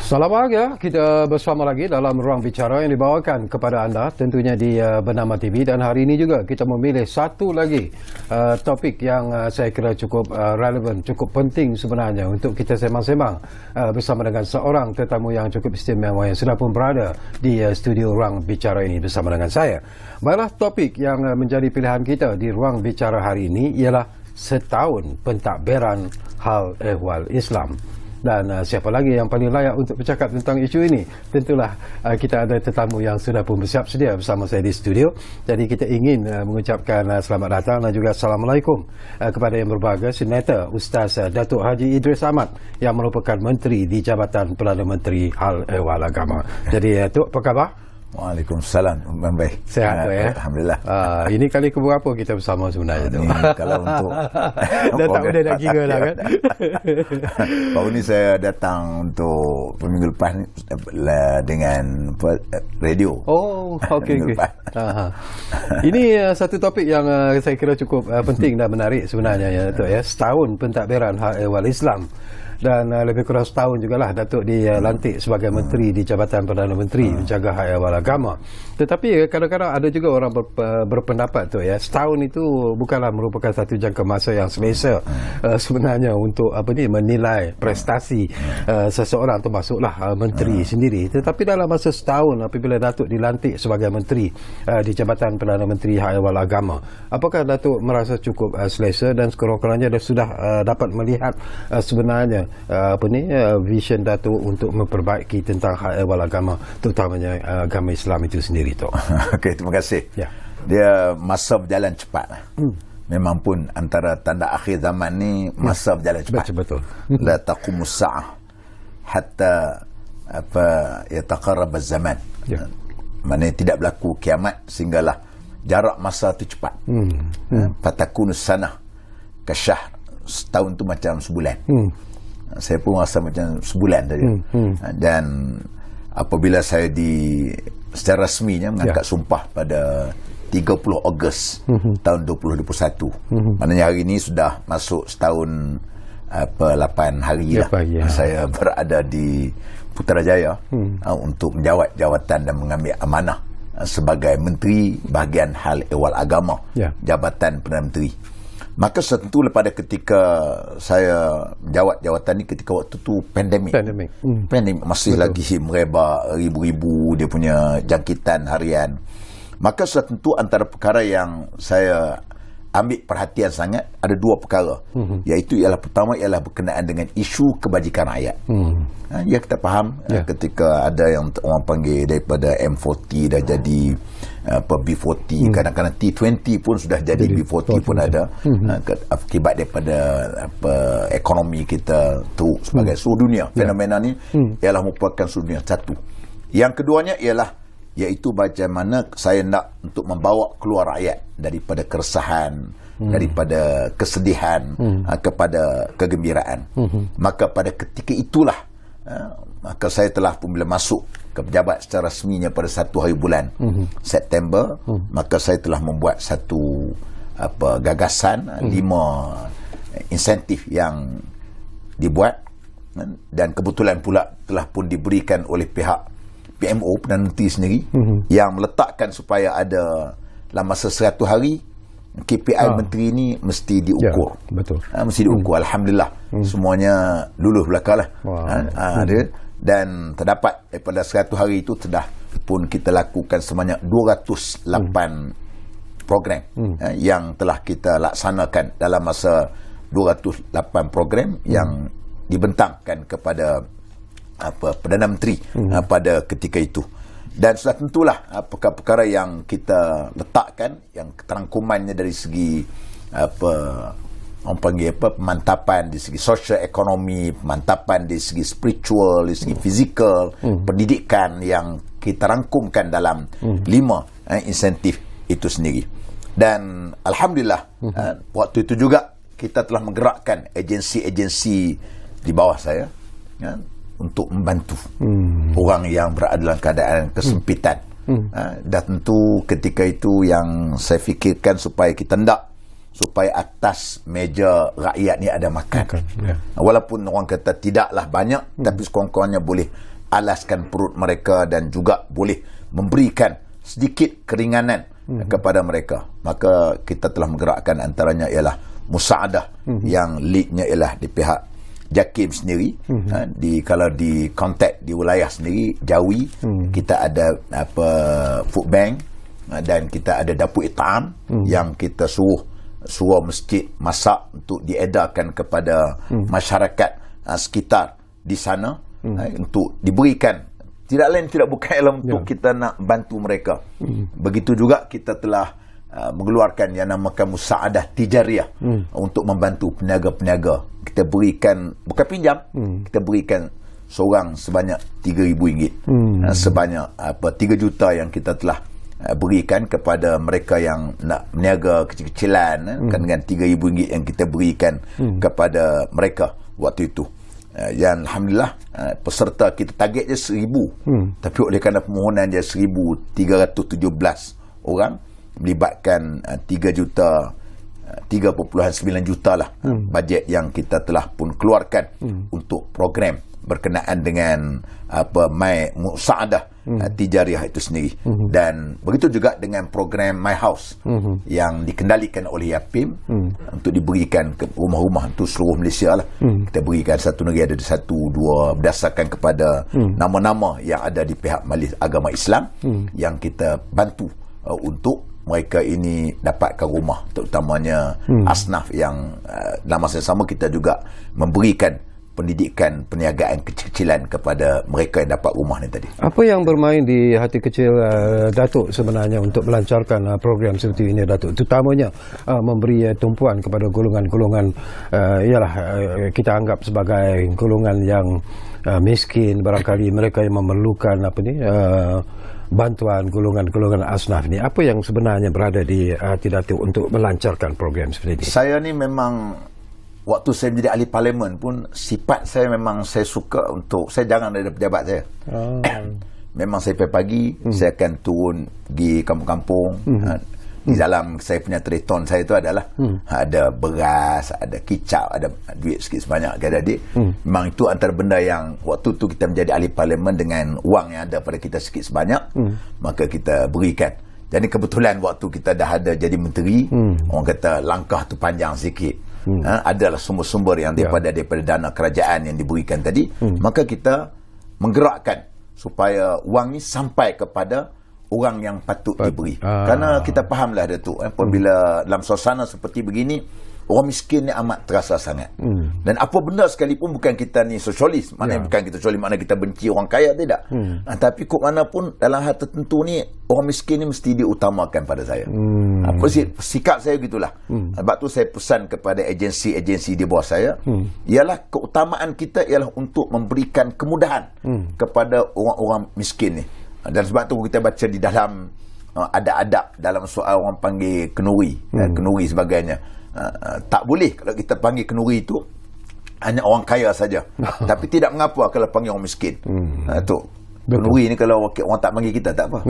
Salam bahagia, kita bersama lagi dalam ruang bicara yang dibawakan kepada anda tentunya di Bernama TV, dan hari ini juga kita memilih satu lagi topik yang saya kira cukup relevan, cukup penting sebenarnya untuk kita sembang-sembang bersama dengan seorang tetamu yang cukup istimewa yang sudah pun berada di studio ruang bicara ini bersama dengan saya. Baiklah, topik yang menjadi pilihan kita di ruang bicara hari ini ialah setahun pentadbiran hal ehwal Islam. Dan siapa lagi yang paling layak untuk bercakap tentang isu ini? Tentulah kita ada tetamu yang sudah pun bersiap sedia bersama saya di studio. Jadi kita ingin mengucapkan selamat datang dan juga Assalamualaikum kepada yang berbahagia Senator Ustaz Datuk Haji Idris Ahmad yang merupakan Menteri di Jabatan Perdana Menteri Hal Ehwal Agama. Jadi Tok, apa khabar? Waalaikumsalam. Baik. Sehat ya? Alhamdulillah. Ini kali keberapa kita bersama sebenarnya tu? Kalau untuk dah tak boleh nak kira dah kan. Baru ni saya datang untuk minggu lepas ni dengan radio. Oh, okey. Ini satu topik yang saya kira cukup penting dan menarik sebenarnya ya Datuk ya. Setahun pentadbiran hal ehwal Islam. Dan lebih kurang setahun jugalah Datuk dilantik sebagai Menteri di Jabatan Perdana Menteri menjaga hak ehwal agama. Tetapi kadang-kadang ada juga orang berpendapat tu ya, setahun itu bukanlah merupakan satu jangka masa yang selesa sebenarnya untuk menilai prestasi seseorang, termasuklah menteri sendiri. Tetapi dalam masa setahun apabila Datuk dilantik sebagai Menteri di Jabatan Perdana Menteri Hak Ehwal Agama, apakah Datuk merasa cukup selesa dan sekurang-kurangnya sudah dapat melihat sebenarnya vision Datuk untuk memperbaiki tentang hak ehwal agama, terutamanya agama Islam itu sendiri tu? Okey, terima kasih. Ya. Dia masa berjalan cepat. Memang pun antara tanda akhir zaman ni masa berjalan cepat. Betul. La taqumus sa'ah hatta yataqarrab az-zaman. Ya. Maknanya tidak berlaku kiamat sehinggalah jarak masa itu cepat. Fatakunus sanah kasyahr. Setahun tu macam sebulan. Saya pun rasa macam sebulan tadi. Dan apabila saya secara rasminya mengangkat sumpah pada 30 Ogos tahun 2021. Maknanya hari ini sudah masuk setahun 8 hari lah. Saya berada di Putrajaya untuk menjawat jawatan dan mengambil amanah sebagai Menteri Bahagian Hal Ehwal Agama, Jabatan Perdana Menteri. Maka tentulah pada ketika saya menjawat jawatan ni, ketika waktu tu pandemik masih lagi merebak, ribu-ribu dia punya jangkitan harian. Maka tentu antara perkara yang saya ambil perhatian sangat ada dua perkara, iaitu ialah pertama ialah berkenaan dengan isu kebajikan rakyat. Ya, kita faham ketika ada yang orang panggil daripada M40 dah jadi B40, kadang-kadang T20 pun sudah jadi B40 pun ada, akibat daripada ekonomi kita tu sebagai seluruh dunia. Fenomena ni ialah merupakan seluruh dunia. Satu. Yang keduanya ialah iaitu bagaimana saya nak untuk membawa keluar rakyat daripada keresahan, daripada kesedihan kepada kegembiraan. Maka pada ketika itulah maka saya telah pun bila masuk ke pejabat secara rasminya pada 1 hari bulan September, maka saya telah membuat satu gagasan 5 insentif yang dibuat, dan kebetulan pula telah pun diberikan oleh pihak PMO Perdana Menteri sendiri yang meletakkan supaya ada dalam masa 100 hari KPI menteri ni mesti diukur. Betul. Mesti diukur. Alhamdulillah semuanya lulus belakang lah. Dan terdapat daripada 100 hari itu telah pun kita lakukan sebanyak 208 program yang telah kita laksanakan dalam masa 208 program yang dibentangkan kepada Perdana Menteri pada ketika itu. Dan sudah tentulah perkara-perkara yang kita letakkan, yang keterangkumannya dari segi orang panggil pemantapan di segi sosial ekonomi, pemantapan di segi spiritual, di segi fizikal, pendidikan, yang kita rangkumkan dalam 5 insentif itu sendiri. Dan alhamdulillah waktu itu juga kita telah menggerakkan agensi-agensi di bawah saya untuk membantu orang yang berada dalam keadaan kesempitan. Dan tentu ketika itu yang saya fikirkan supaya atas meja rakyat ni ada makan. Walaupun orang kata tidaklah banyak, tapi sekurang-kurangnya boleh alaskan perut mereka dan juga boleh memberikan sedikit keringanan kepada mereka. Maka kita telah menggerakkan, antaranya ialah musaadah yang leadnya ialah di pihak JAKIM sendiri. Kalau di kontak di wilayah sendiri Jawi, kita ada food bank, dan kita ada dapur itam yang kita suruh masjid masak untuk diedarkan kepada masyarakat sekitar di sana, untuk diberikan, tidak lain tidak bukan ialah untuk kita nak bantu mereka. Begitu juga kita telah mengeluarkan yang namakan musaadah tijariyah untuk membantu peniaga-peniaga. Kita berikan, bukan pinjam, kita berikan seorang sebanyak RM3,000, sebanyak 3 juta yang kita telah berikan kepada mereka yang nak meniaga kecil-kecilan, kan, dengan RM3,000 yang kita berikan kepada mereka waktu itu. Yang Alhamdulillah peserta kita target je 1,000, tapi oleh kerana permohonan dia 1,317 orang, melibatkan 3.9 juta lah bajet yang kita telah pun keluarkan untuk program berkenaan dengan musaadah tijariyah itu sendiri. Dan begitu juga dengan program My House yang dikendalikan oleh YAPIM, untuk diberikan ke rumah-rumah untuk seluruh Malaysia lah. Kita berikan satu negeri ada 1, 2 berdasarkan kepada nama-nama yang ada di pihak Majlis Agama Islam yang kita bantu untuk mereka ini dapatkan rumah, terutamanya asnaf yang dalam masa yang sama kita juga memberikan pendidikan perniagaan kecil-kecilan kepada mereka yang dapat rumah ni tadi. Apa yang bermain di hati kecil Datuk sebenarnya untuk melancarkan program seperti ini, Datuk? Terutamanya memberi tumpuan kepada golongan-golongan kita anggap sebagai golongan yang miskin, barangkali mereka yang memerlukan bantuan golongan-golongan asnaf ni. Apa yang sebenarnya berada di hati Datuk untuk melancarkan program seperti ini? Saya ni memang, waktu saya menjadi ahli parlimen pun, sifat saya memang saya suka untuk, saya jangan dari pejabat saya. Memang saya pagi saya akan turun di kampung-kampung. Di dalam saya punya treton saya itu adalah ada beras, ada kicap, ada duit sikit sebanyak ke adik. Memang itu antara benda yang waktu tu kita menjadi ahli parlimen, dengan wang yang ada pada kita sikit sebanyak, maka kita berikan. Jadi kebetulan waktu kita dah ada jadi menteri, orang kata langkah tu panjang sikit. Adalah sumber-sumber yang daripada dana kerajaan yang diberikan tadi, maka kita menggerakkan supaya wang ni sampai kepada orang yang patut diberi. Kerana kita fahamlah Datuk, apabila dalam suasana seperti begini, orang miskin ni amat terasa sangat. Dan apa benda sekalipun, bukan kita ni sosialis, maknanya bukan kita sosialis maknanya kita benci orang kaya, tidak. Tapi kok mana pun dalam hal tertentu ni, orang miskin ni mesti diutamakan pada saya. Sikap saya gitulah. Sebab tu saya pesan kepada agensi-agensi di bawah saya, ialah keutamaan kita ialah untuk memberikan kemudahan kepada orang-orang miskin ni. Dan sebab tu kita baca di dalam ada adab dalam soal orang panggil kenuri, kenuri sebagainya. Tak boleh kalau kita panggil kenuri itu hanya orang kaya saja. Tapi tidak mengapa kalau panggil orang miskin. Tu kenuri ni kalau orang tak panggil kita tak apa.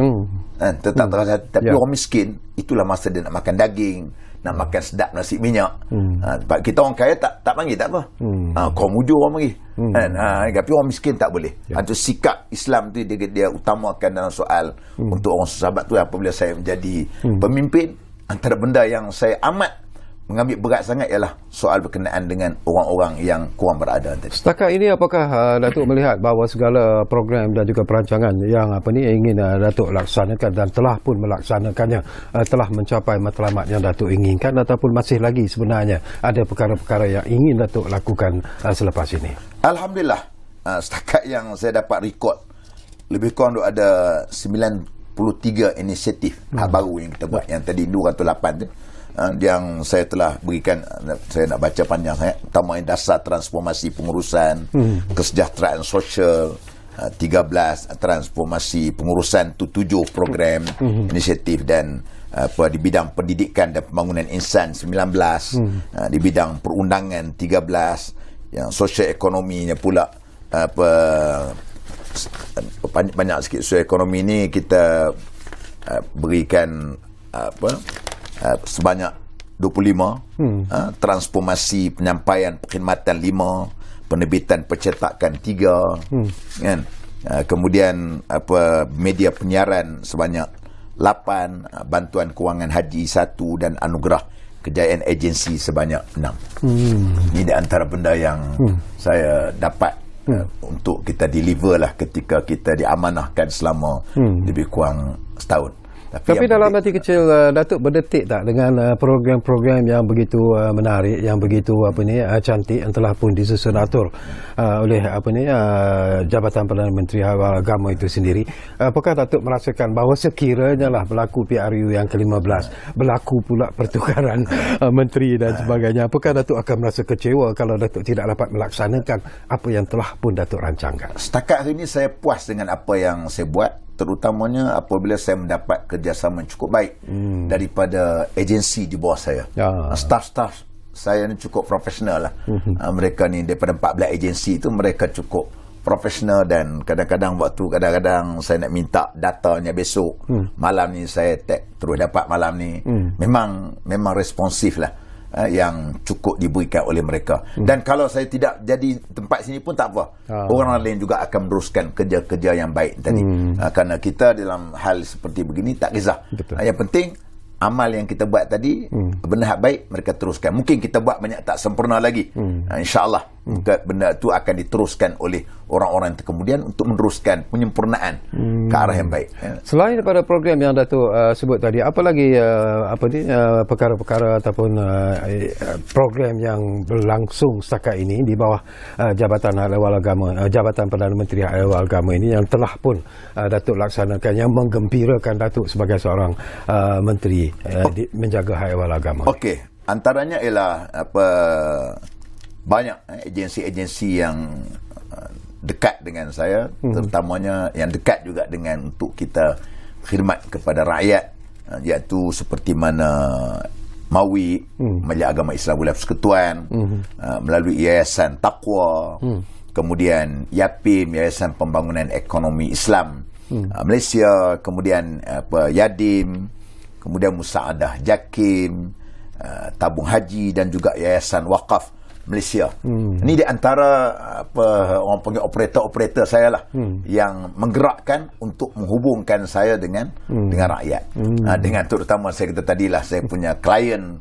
Tetap terasa. Tapi orang miskin, itulah masa dia nak makan daging, nak makan sedap nasi minyak. Sebab kita orang kaya tak panggil tak apa. Kau mujur orang panggil. Tapi orang miskin tak boleh. Itu sikap Islam tu dia utamakan dalam soal untuk orang susah. Sebab tu apabila saya menjadi pemimpin, antara benda yang saya amat mengambil berat sangat ialah soal berkenaan dengan orang-orang yang kurang berada tadi. Setakat ini apakah Datuk melihat bahawa segala program dan juga perancangan yang ingin Datuk laksanakan dan telah pun melaksanakannya telah mencapai matlamat yang Datuk inginkan, ataupun masih lagi sebenarnya ada perkara-perkara yang ingin Datuk lakukan selepas ini? Alhamdulillah, setakat yang saya dapat rekod, lebih kurang ada 93 inisiatif baru yang kita buat. Yang tadi 208 tu yang saya telah berikan, saya nak baca panjang sangat, utamanya dasar transformasi pengurusan, kesejahteraan sosial 13, transformasi pengurusan 7 program inisiatif, dan di bidang pendidikan dan pembangunan insan 19, di bidang perundangan 13, yang sosial ekonominya pula banyak sikit. Sosial ekonomi ni kita berikan sebanyak 25, transformasi penyampaian perkhidmatan 5, penerbitan percetakan 3, kan. Kemudian media penyiaran sebanyak 8, bantuan kewangan haji 1 dan anugerah kejayaan agensi sebanyak 6. Ini di antara benda yang saya dapat untuk kita deliver lah ketika kita diamanahkan selama lebih kurang setahun. Tapi dalam hati kecil Datuk berdetik tak dengan program-program yang begitu menarik, yang begitu cantik, yang telah pun disusun atur oleh Jabatan Perdana Menteri Hal Agama itu sendiri. Apakah Datuk merasakan bahawa sekiranya lah berlaku PRU yang ke-15, berlaku pula pertukaran menteri dan sebagainya, apakah Datuk akan merasa kecewa kalau Datuk tidak dapat melaksanakan apa yang telah pun Datuk rancangkan? Setakat hari ini saya puas dengan apa yang saya buat, terutamanya apabila saya mendapat kerjasama yang cukup baik daripada agensi di bawah saya. Staff-staff saya ni cukup profesional lah. Mereka ni daripada 14 agensi itu mereka cukup profesional, dan kadang-kadang saya nak minta datanya besok, malam ni saya terus dapat malam ni. Memang responsif lah, yang cukup diberikan oleh mereka. Dan kalau saya tidak jadi tempat sini pun tak apa, orang lain juga akan meneruskan kerja-kerja yang baik tadi. Kerana kita dalam hal seperti begini tak kisah. Yang penting amal yang kita buat tadi, benda baik mereka teruskan. Mungkin kita buat banyak tak sempurna lagi, insya-Allah benda itu akan diteruskan oleh orang-orang yang kemudian untuk meneruskan penyempurnaan ke arah yang baik. Selain daripada program yang Datuk sebut tadi, apa lagi perkara-perkara ataupun program yang berlangsung setakat ini di bawah Jabatan Hal Ehwal Agama, Jabatan Perdana Menteri Hal Ehwal Agama ini yang telah pun Datuk laksanakan, yang menggembirakan Datuk sebagai seorang menteri menjaga hal ehwal agama? Okey, antaranya ialah banyak agensi-agensi yang dekat dengan saya, terutamanya yang dekat juga dengan untuk kita khidmat kepada rakyat, iaitu seperti mana MAWI, Majlis Agama Islam Wilayah Persekutuan, melalui Yayasan Taqwa, kemudian YAPIM, Yayasan Pembangunan Ekonomi Islam Malaysia, kemudian Yadim, kemudian Musaadah Jakim, Tabung Haji, dan juga Yayasan Waqaf Malaysia. Ini di antara orang panggil operator-operator saya lah, yang menggerakkan untuk menghubungkan saya dengan rakyat. Dengan terutama saya kata tadilah, saya punya klien,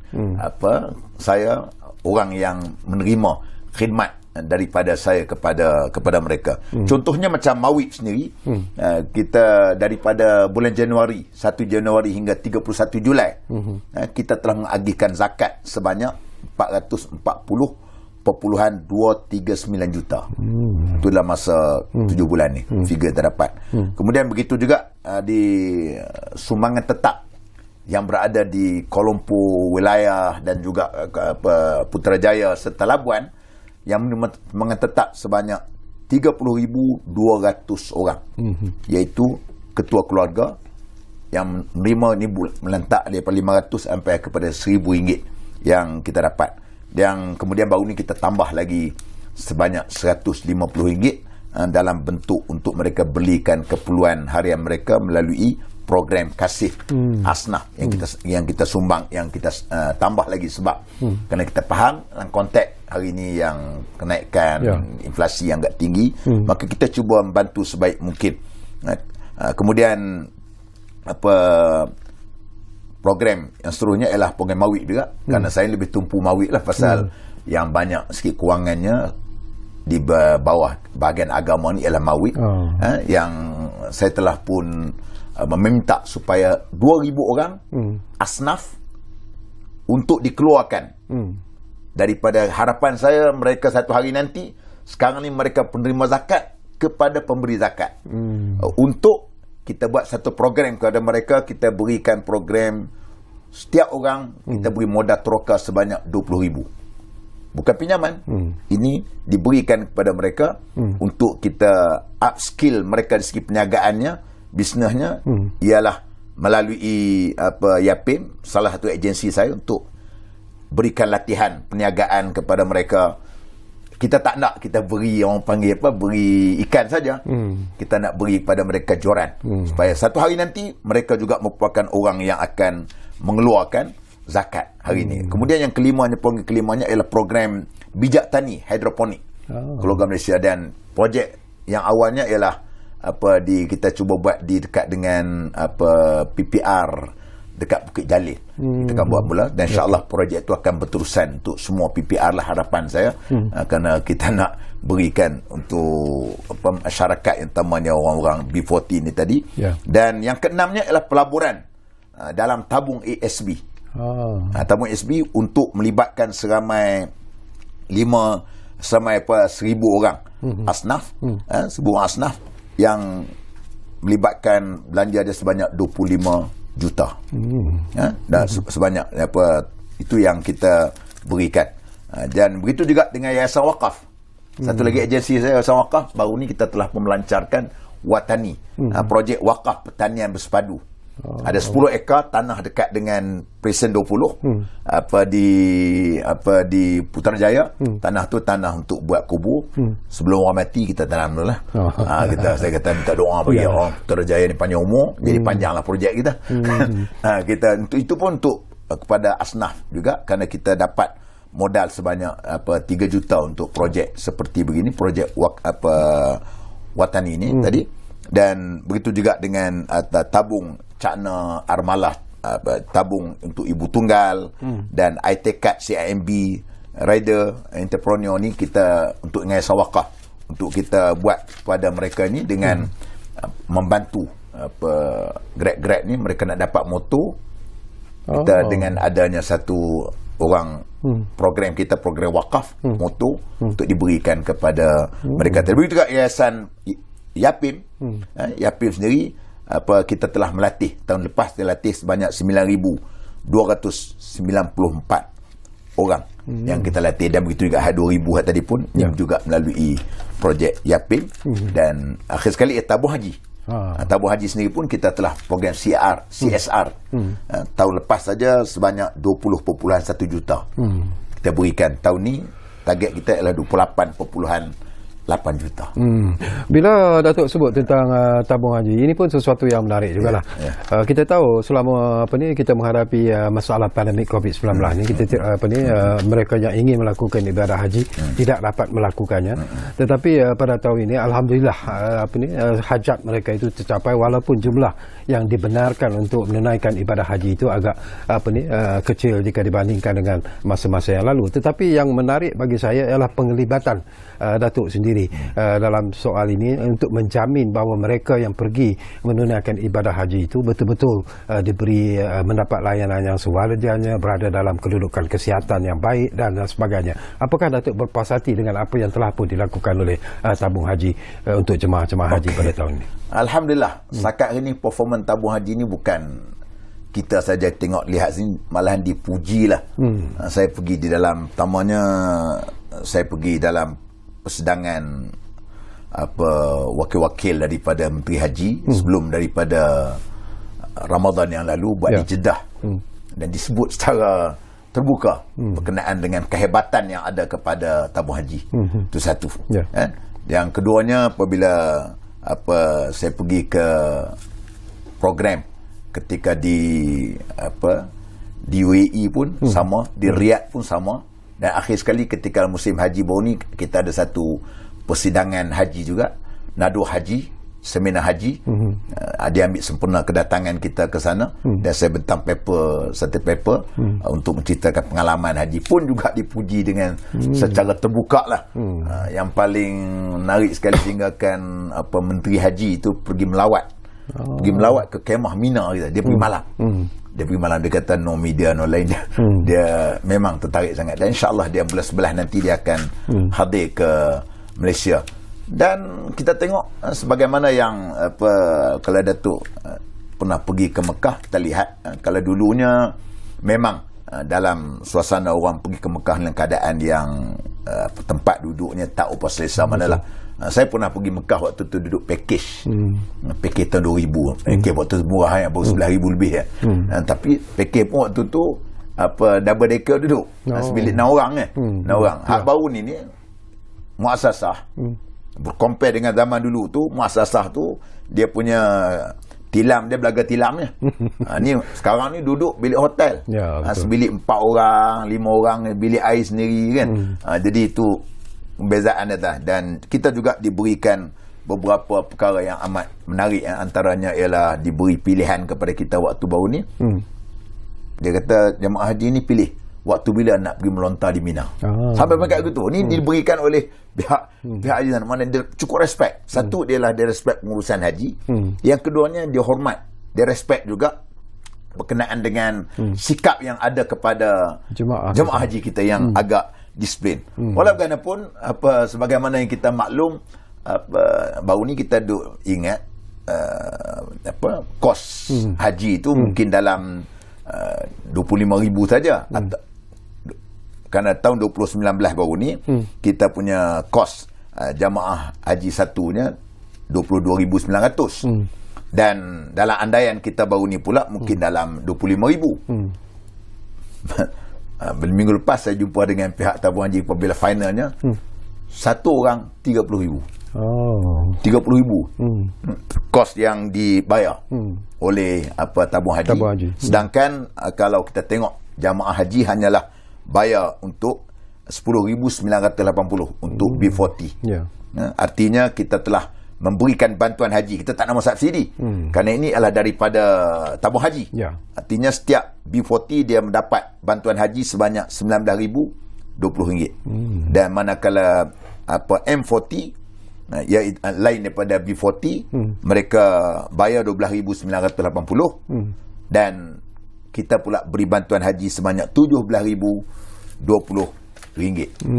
saya orang yang menerima khidmat daripada saya kepada mereka. Contohnya macam MAWI sendiri, kita daripada bulan Januari, 1 Januari hingga 31 Julai, kita telah mengagihkan zakat sebanyak 440.239 juta. Itu dalam masa 7 bulan ni, figure terdapat. Kemudian begitu juga di sumbangan tetap yang berada di Kuala Lumpur wilayah dan juga Putrajaya serta Labuan, yang mengetetap sebanyak 30,200 orang, iaitu ketua keluarga yang menerima ni melentak daripada 500 sampai kepada RM1,000 yang kita dapat. Yang kemudian baru ni kita tambah lagi sebanyak RM150 dalam bentuk untuk mereka belikan keperluan harian mereka melalui program kasih asnaf yang kita sumbang, yang kita tambah lagi sebab kerana kita faham dalam konteks hari ini yang kenaikan inflasi yang agak tinggi, maka kita cuba membantu sebaik mungkin. Kemudian program yang seterusnya ialah program MAWI juga, kerana saya lebih tumpu MAWI lah, pasal yang banyak sikit kewangannya di bawah bahagian agama ni ialah MAWI. Yang saya telah pun meminta supaya 2,000 orang asnaf untuk dikeluarkan daripada harapan saya mereka satu hari nanti, sekarang ni mereka penerima zakat kepada pemberi zakat. Untuk kita buat satu program kepada mereka, kita berikan program setiap orang kita beri modal troka sebanyak 20,000. Bukan pinjaman, ini diberikan kepada mereka untuk kita upskill mereka dari segi perniagaannya, bisnesnya, ialah melalui YAPIM, salah satu agensi saya, untuk berikan latihan perniagaan kepada mereka. Kita tak nak kita beri, orang panggil beri ikan saja. Kita nak beri pada mereka joran, supaya satu hari nanti mereka juga merupakan orang yang akan mengeluarkan zakat hari ini. Kemudian yang kelimanya ialah program bijak tani hidroponik Keluarga Malaysia, dan projek yang awalnya ialah kita cuba buat di dekat dengan PPR dekat Bukit Jalil. Kita akan buat pula, dan insya-Allah projek itu akan berterusan untuk semua PPR lah, harapan saya. Kerana kita nak berikan untuk masyarakat yang utamanya orang-orang B40 ni tadi. Dan yang keenamnya ialah pelaburan dalam tabung ASB. Tabung ASB untuk melibatkan seramai 1,000 orang asnaf, 1,000 orang asnaf yang melibatkan belanja dia sebanyak 25 juta. Dan sebanyak itu yang kita berikan. Dan begitu juga dengan Yayasan Wakaf. Satu lagi agensi saya, Yayasan Wakaf, baru ni kita telah melancarkan Watani, projek wakaf pertanian bersepadu. Ada 10 ekar tanah dekat dengan Presen 20 di Putrajaya. Tanah tu tanah untuk buat kubur. Sebelum orang mati kita tanam dulu lah. Saya kata minta doa bagi orang Putrajaya ni panjang umur, jadi panjanglah projek kita. Kita itu pun untuk kepada asnaf juga, kerana kita dapat modal sebanyak 3 juta untuk projek seperti begini, projek Watani ini tadi. Dan begitu juga dengan tabung Cakna Armalah, tabung untuk ibu tunggal, dan IT Card CIMB Rider Entrepreneur ni kita untuk Yayasan Wakaf, untuk kita buat kepada mereka ni dengan membantu grad-grad ni, mereka nak dapat motor. Kita dengan adanya satu orang program kita, program wakaf motor untuk diberikan kepada mereka. Begitu juga Yayasan Yapim, Yapim sendiri kita telah melatih, tahun lepas dia latih sebanyak 9,294 orang yang kita latih, dan begitu juga 2,000 tadi pun juga melalui projek Yapim. Dan akhir sekali tabung haji. Tabung haji sendiri pun kita telah program CSR. Tahun lepas saja sebanyak 20.1 juta kita berikan. Tahun ni target kita ialah 28.8 juta. Bila Datuk sebut tentang tabung haji, ini pun sesuatu yang menarik jugalah. Kita tahu selama kita menghadapi masalah pandemik COVID-19 ni, mereka yang ingin melakukan ibadah haji tidak dapat melakukannya. Tetapi pada tahun ini alhamdulillah hajat mereka itu tercapai, walaupun jumlah yang dibenarkan untuk menunaikan ibadah haji itu agak kecil jika dibandingkan dengan masa-masa yang lalu. Tetapi yang menarik bagi saya ialah penglibatan Datuk sendiri dalam soal ini untuk menjamin bahawa mereka yang pergi menunaikan ibadah haji itu betul-betul diberi mendapat layanan yang sewajarnya, berada dalam kedudukan kesihatan yang baik dan sebagainya. Apakah Datuk berpuas hati dengan apa yang telah pun dilakukan oleh tabung haji untuk jemaah-jemaah haji pada tahun ini? Alhamdulillah, setakat ini performa tabung haji ini bukan kita saja tengok lihat sini, malahan dipuji lah. Saya pergi di dalam, pertamanya saya pergi dalam persidangan wakil-wakil daripada Menteri Haji sebelum daripada Ramadan yang lalu buat di Jeddah, dan disebut secara terbuka berkenaan dengan kehebatan yang ada kepada tabung haji. Itu satu. Yang keduanya, apabila saya pergi ke program ketika di UAE pun sama, di Riyadh pun sama. Dan akhir sekali ketika musim haji baru ni, kita ada satu persidangan haji juga, nado haji, seminar haji. Dia ambil sempurna kedatangan kita ke sana, dan saya bentang satu paper untuk menceritakan pengalaman haji, pun juga dipuji dengan secara terbuka lah. Yang paling menarik sekali tinggalkan Menteri Haji itu pergi melawat ke kemah Mina kita. Dia pergi malam. Dia pergi malam, dia kata no media, no lain. Dia memang tertarik sangat, dan insyaAllah dia bulan 11 nanti dia akan hadir ke Malaysia. Dan kita tengok sebagaimana yang kalau Datuk pernah pergi ke Mekah, kita lihat kalau dulunya memang dalam suasana orang pergi ke Mekah dalam keadaan yang tempat duduknya tak apa selesa manalah. Saya pernah pergi Mekah waktu tu duduk package tahun 2000. Package waktu tu murah, baru 11,000 lebih ya. Tapi package pun waktu tu double decker duduk, sebilik 6 orang 6 orang. Hak baru ni muasasah, bercompare dengan zaman dulu tu, muasasah tu dia punya tilam, dia belaga tilamnya. Ni sekarang ni duduk bilik hotel, sebilik 4 orang 5 orang, bilik air sendiri kan. Jadi itu pembezaan dia. Dan kita juga diberikan beberapa perkara yang amat menarik, antaranya ialah diberi pilihan kepada kita waktu baru ni. Dia kata jemaah haji ni pilih waktu bila nak pergi melontar di Mina. Sampai macam gitu. Ni diberikan oleh pihak haji sana. Mana dia cukup respect. Satu, dia respect pengurusan haji. Yang keduanya, dia hormat, dia respect juga berkenaan dengan sikap yang ada kepada jemaah haji kita yang agak disiplin. Walaupun sebagaimana yang kita maklum, baru ni kita duk ingat kos haji itu mungkin dalam 25,000 saja. Kerana tahun 2019 baru ni kita punya kos jamaah haji satunya 22,900. Dan dalam andaian kita baru ni pula mungkin dalam 25,000. Minggu lepas saya jumpa dengan pihak tabung haji apabila finalnya, satu orang 30,000. 30,000 kos yang dibayar oleh tabung haji. Sedangkan kalau kita tengok jamaah haji hanyalah bayar untuk 10,980 untuk B40. Artinya kita telah memberikan bantuan haji. Kita tak nama subsidi, kerana ini adalah daripada tabung haji. Artinya setiap B40 dia mendapat bantuan haji sebanyak RM19,020. Dan manakala M40 yang lain daripada B40, mereka bayar RM12,980, dan kita pula beri bantuan haji sebanyak RM17,020.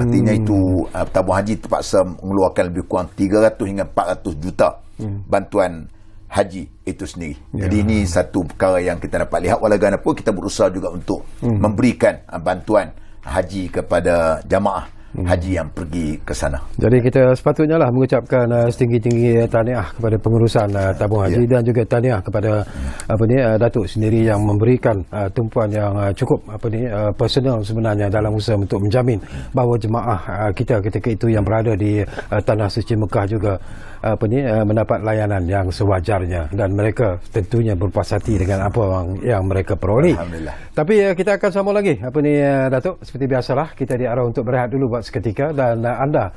Artinya itu tabung haji terpaksa mengeluarkan lebih kurang 300 hingga 400 juta bantuan haji itu sendiri. Jadi ini satu perkara yang kita dapat lihat. Walaupun kita berusaha juga untuk memberikan bantuan haji kepada jamaah haji yang pergi ke sana. Jadi kita sepatutnya lah mengucapkan setinggi-tinggi tahniah kepada pengurusan tabung haji dan juga tahniah kepada Datuk sendiri yang memberikan tumpuan yang cukup personal sebenarnya dalam usaha untuk menjamin bahawa jemaah kita ketika itu yang berada di Tanah Suci Mekah juga mendapat layanan yang sewajarnya, dan mereka tentunya berpuas hati dengan apa yang mereka peroleh. Alhamdulillah. Tapi kita akan sambung lagi Datuk, seperti biasalah kita diarah untuk berehat dulu buat seketika, dan anda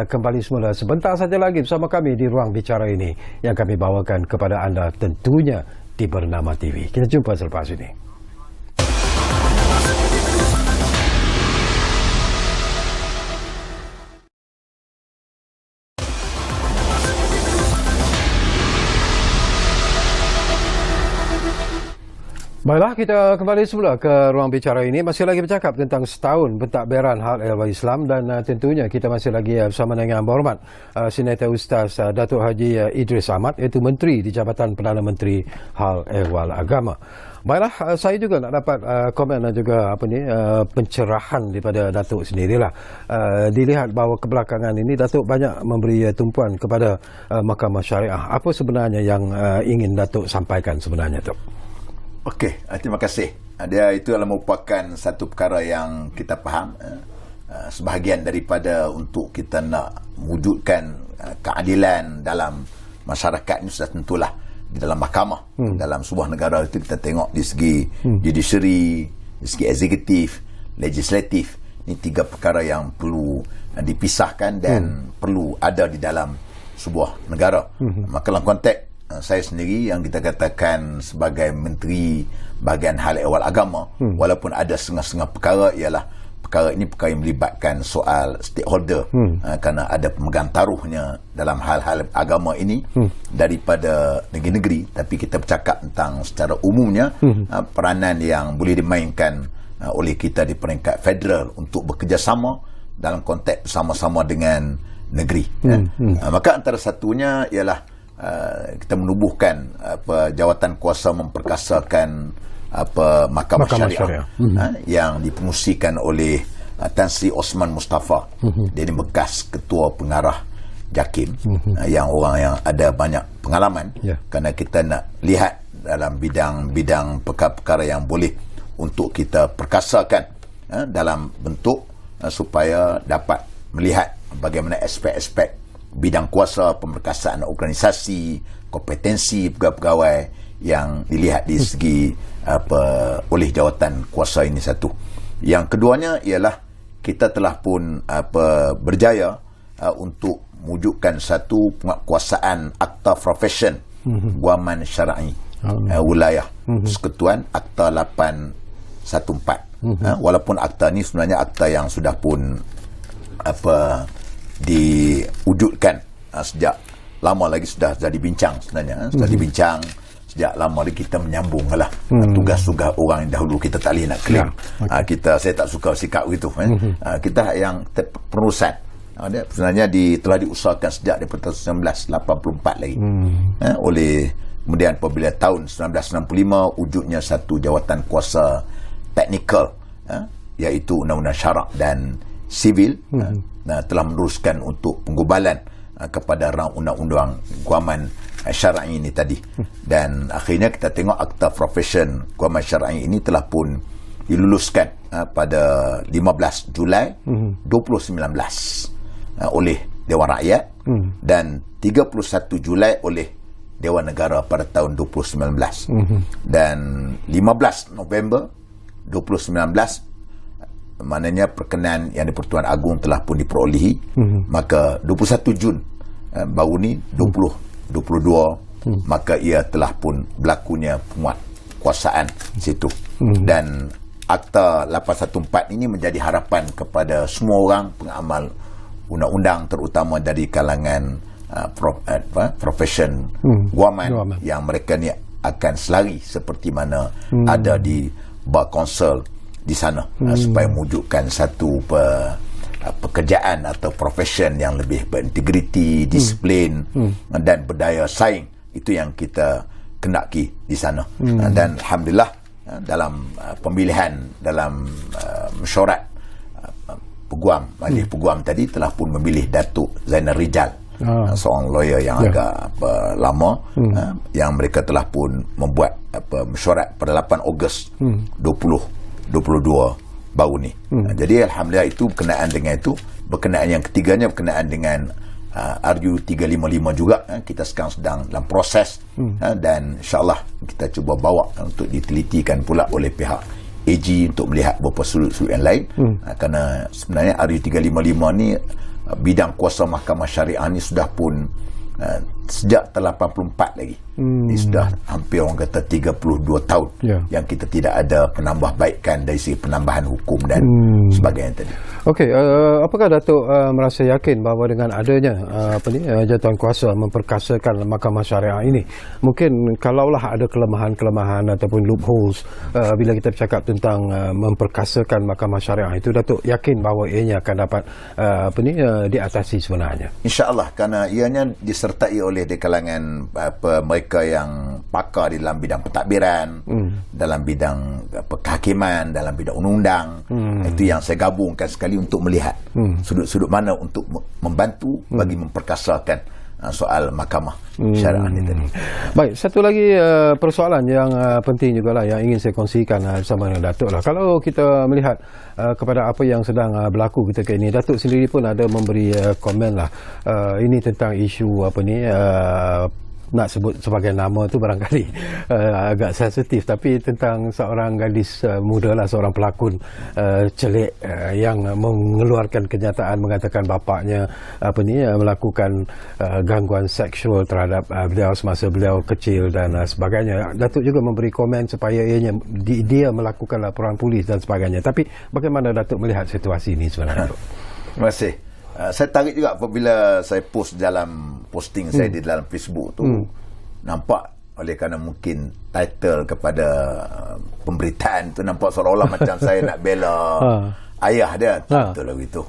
kembali semula sebentar saja lagi bersama kami di ruang bicara ini yang kami bawakan kepada anda tentunya di Bernama TV. Kita jumpa selepas ini. Baiklah, kita kembali semula ke ruang bicara ini. Masih lagi bercakap tentang setahun pentadbiran hal ehwal Islam, dan tentunya kita masih lagi bersama dengan Yang Berhormat Senator Ustaz Datuk Haji Idris Ahmad, iaitu Menteri di Jabatan Perdana Menteri Hal Ehwal Agama. Baiklah, saya juga nak dapat komen dan juga pencerahan daripada Datuk sendirilah. Dilihat bahawa kebelakangan ini Datuk banyak memberi tumpuan kepada Mahkamah Syariah. Apa sebenarnya yang ingin Datuk sampaikan sebenarnya, Datuk? Okey, terima kasih. Dia itu adalah merupakan satu perkara yang kita faham. Sebahagian daripada untuk kita nak mewujudkan keadilan dalam masyarakat ini sudah tentulah di dalam mahkamah. Dalam sebuah negara itu kita tengok di segi judiciary, di segi eksekutif, legislatif. Ini tiga perkara yang perlu dipisahkan dan perlu ada di dalam sebuah negara. Maka dalam konteks saya sendiri yang kita katakan sebagai Menteri Bahagian Hal Ehwal Agama, walaupun ada setengah-setengah perkara, ialah perkara ini perkara yang melibatkan soal stakeholder, kerana ada pemegang taruhnya dalam hal-hal agama ini daripada negeri-negeri. Tapi kita bercakap tentang secara umumnya peranan yang boleh dimainkan oleh kita di peringkat federal untuk bekerjasama dalam konteks bersama-sama dengan negeri. Maka antara satunya ialah kita menubuhkan jawatan kuasa memperkasakan Mahkamah Syariah, yang dipengusikan oleh Tan Sri Osman Mustafa. Dia ini bekas ketua pengarah JAKIM, yang orang yang ada banyak pengalaman, kerana kita nak lihat dalam bidang-bidang perkara-perkara yang boleh untuk kita perkasakan dalam bentuk supaya dapat melihat bagaimana aspek-aspek bidang kuasa, pemberkasaan organisasi, kompetensi pegawai-pegawai yang dilihat di segi oleh jawatan kuasa ini satu. Yang keduanya ialah kita telah pun berjaya untuk mewujudkan satu penguasaan akta profession guaman syar'i wilayah Persekutuan Akta 814. Walaupun akta ni sebenarnya akta yang sudah pun diwujudkan sejak lama lagi, sudah dibincang sebenarnya, sudah dibincang sejak lama lagi. Kita menyambung lah tugas-tugas orang yang dahulu kita tak boleh nak claim. Saya tak suka sikap itu. Kita yang penerusan sebenarnya telah diusahakan sejak daripada 1984 lagi. Oleh kemudian apabila tahun 1965 wujudnya satu jawatan kuasa teknikal, iaitu Undang-Undang Syarak dan Sivil, telah meneruskan untuk penggubalan kepada rang undang-undang guaman syar'i ini tadi. Dan akhirnya kita tengok akta profession guaman syar'i ini telah pun diluluskan pada 15 Julai 2019 oleh Dewan Rakyat dan 31 Julai oleh Dewan Negara pada tahun 2019. Dan 15 November 2019 maknanya perkenan yang di-Pertuan Agong telah pun diperolehi. Maka 21 Jun baru ni 2022 maka ia telah pun berlakunya penguatkuasaan situ. Dan Akta 814 ini menjadi harapan kepada semua orang pengamal undang-undang, terutama dari kalangan profession guaman yang mereka ni akan selari seperti mana ada di Bar Council di sana, supaya mewujudkan satu pekerjaan atau profession yang lebih berintegriti, disiplin dan berdaya saing. Itu yang kita kendaki di sana. Dan alhamdulillah dalam pemilihan dalam mesyuarat peguam, majlis peguam tadi telah pun memilih Datuk Zainal Rijal, seorang lawyer yang agak lama, yang mereka telah pun membuat mesyuarat pada 8 Ogos 2022 baru ni. Jadi alhamdulillah itu berkenaan dengan itu. Berkenaan yang ketiganya berkenaan dengan RU 355 juga, kita sekarang sedang dalam proses, dan insyaAllah kita cuba bawa untuk ditelitikan pula oleh pihak AG untuk melihat beberapa sudut-sudut yang lain. Kerana sebenarnya RU 355 ni bidang kuasa mahkamah syariah ni sudah pun sejak tahun 84 lagi. Ini sudah hampir orang kata 32 tahun yang kita tidak ada penambahbaikan dari segi penambahan hukum dan sebagainya tadi. Okey, apakah Datuk merasa yakin bahawa dengan adanya jawatan kuasa memperkasakan mahkamah syariah ini, mungkin kalaulah ada kelemahan-kelemahan ataupun loopholes bila kita bercakap tentang memperkasakan mahkamah syariah itu, Datuk yakin bahawa ianya akan dapat diatasi sebenarnya? InsyaAllah, kerana ianya disertai oleh di kalangan mereka yang pakar di dalam bidang pentadbiran, dalam bidang kehakiman, dalam bidang undang-undang. Itu yang saya gabungkan sekali untuk melihat sudut-sudut mana untuk membantu bagi memperkasakan soal mahkamah syariah ini tadi. Baik, satu lagi persoalan yang penting jugalah yang ingin saya kongsikan bersama dengan Datuk lah. Kalau kita melihat kepada apa yang sedang berlaku ketika ini, Datuk sendiri pun ada memberi komen lah. Ini tentang isu nak sebut sebagai nama tu barangkali agak sensitif, tapi tentang seorang gadis muda lah, seorang pelakon celik yang mengeluarkan kenyataan mengatakan bapaknya melakukan gangguan seksual terhadap beliau semasa beliau kecil dan sebagainya. Datuk juga memberi komen supaya dia melakukan laporan polis dan sebagainya. Tapi bagaimana Datuk melihat situasi ini sebenarnya? Terima kasih. Saya tarik juga apabila saya post dalam posting saya di dalam Facebook tu, nampak oleh kerana mungkin title kepada pemberitaan tu nampak seolah-olah macam saya nak bela ayah dia. Betul lah itu.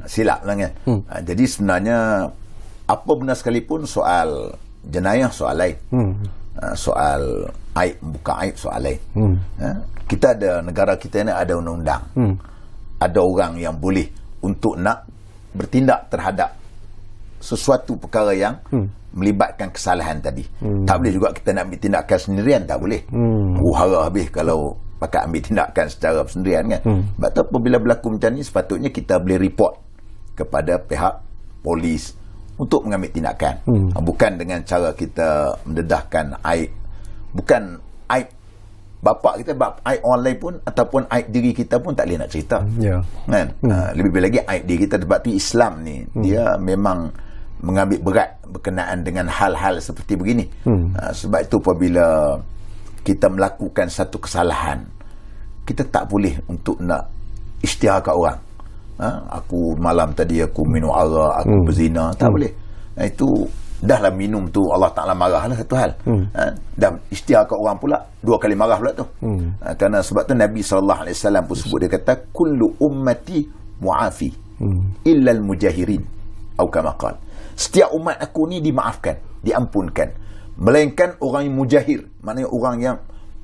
Silap lah kan. Jadi sebenarnya apa benar sekalipun soal jenayah soal lain, soal aib, bukan aib soal lain. Kita ada, negara kita ni ada undang-undang, ada orang yang boleh untuk nak bertindak terhadap sesuatu perkara yang melibatkan kesalahan tadi. Tak boleh juga kita nak ambil tindakan sendirian, tak boleh. Hara habis kalau pakai ambil tindakan secara sendirian kan. Sebab tu apabila berlaku macam ni, sepatutnya kita boleh report kepada pihak polis untuk mengambil tindakan. Bukan dengan cara kita mendedahkan aib. Bukan aib Bapa kita, aib orang lain pun ataupun aib diri kita pun tak boleh nak cerita. Kan? Lebih-lebih lagi aib diri kita. Sebab tu Islam ni dia memang mengambil berat berkenaan dengan hal-hal seperti begini. Sebab itu apabila kita melakukan satu kesalahan, kita tak boleh untuk nak isytihar kat orang. Aku malam tadi aku minum arak, aku berzina, tak boleh. Itu dahlah minum tu Allah Ta'ala marah lah satu hal. Dan isytihar kat orang pula 2 kali marah pula tu. Kerana sebab tu Nabi SAW pun sebut, dia kata kullu ummati mu'afi illa al-mujahirin atau kama qala. Setiap umat aku ni dimaafkan, diampunkan, melainkan orang yang mujahir, maknanya orang yang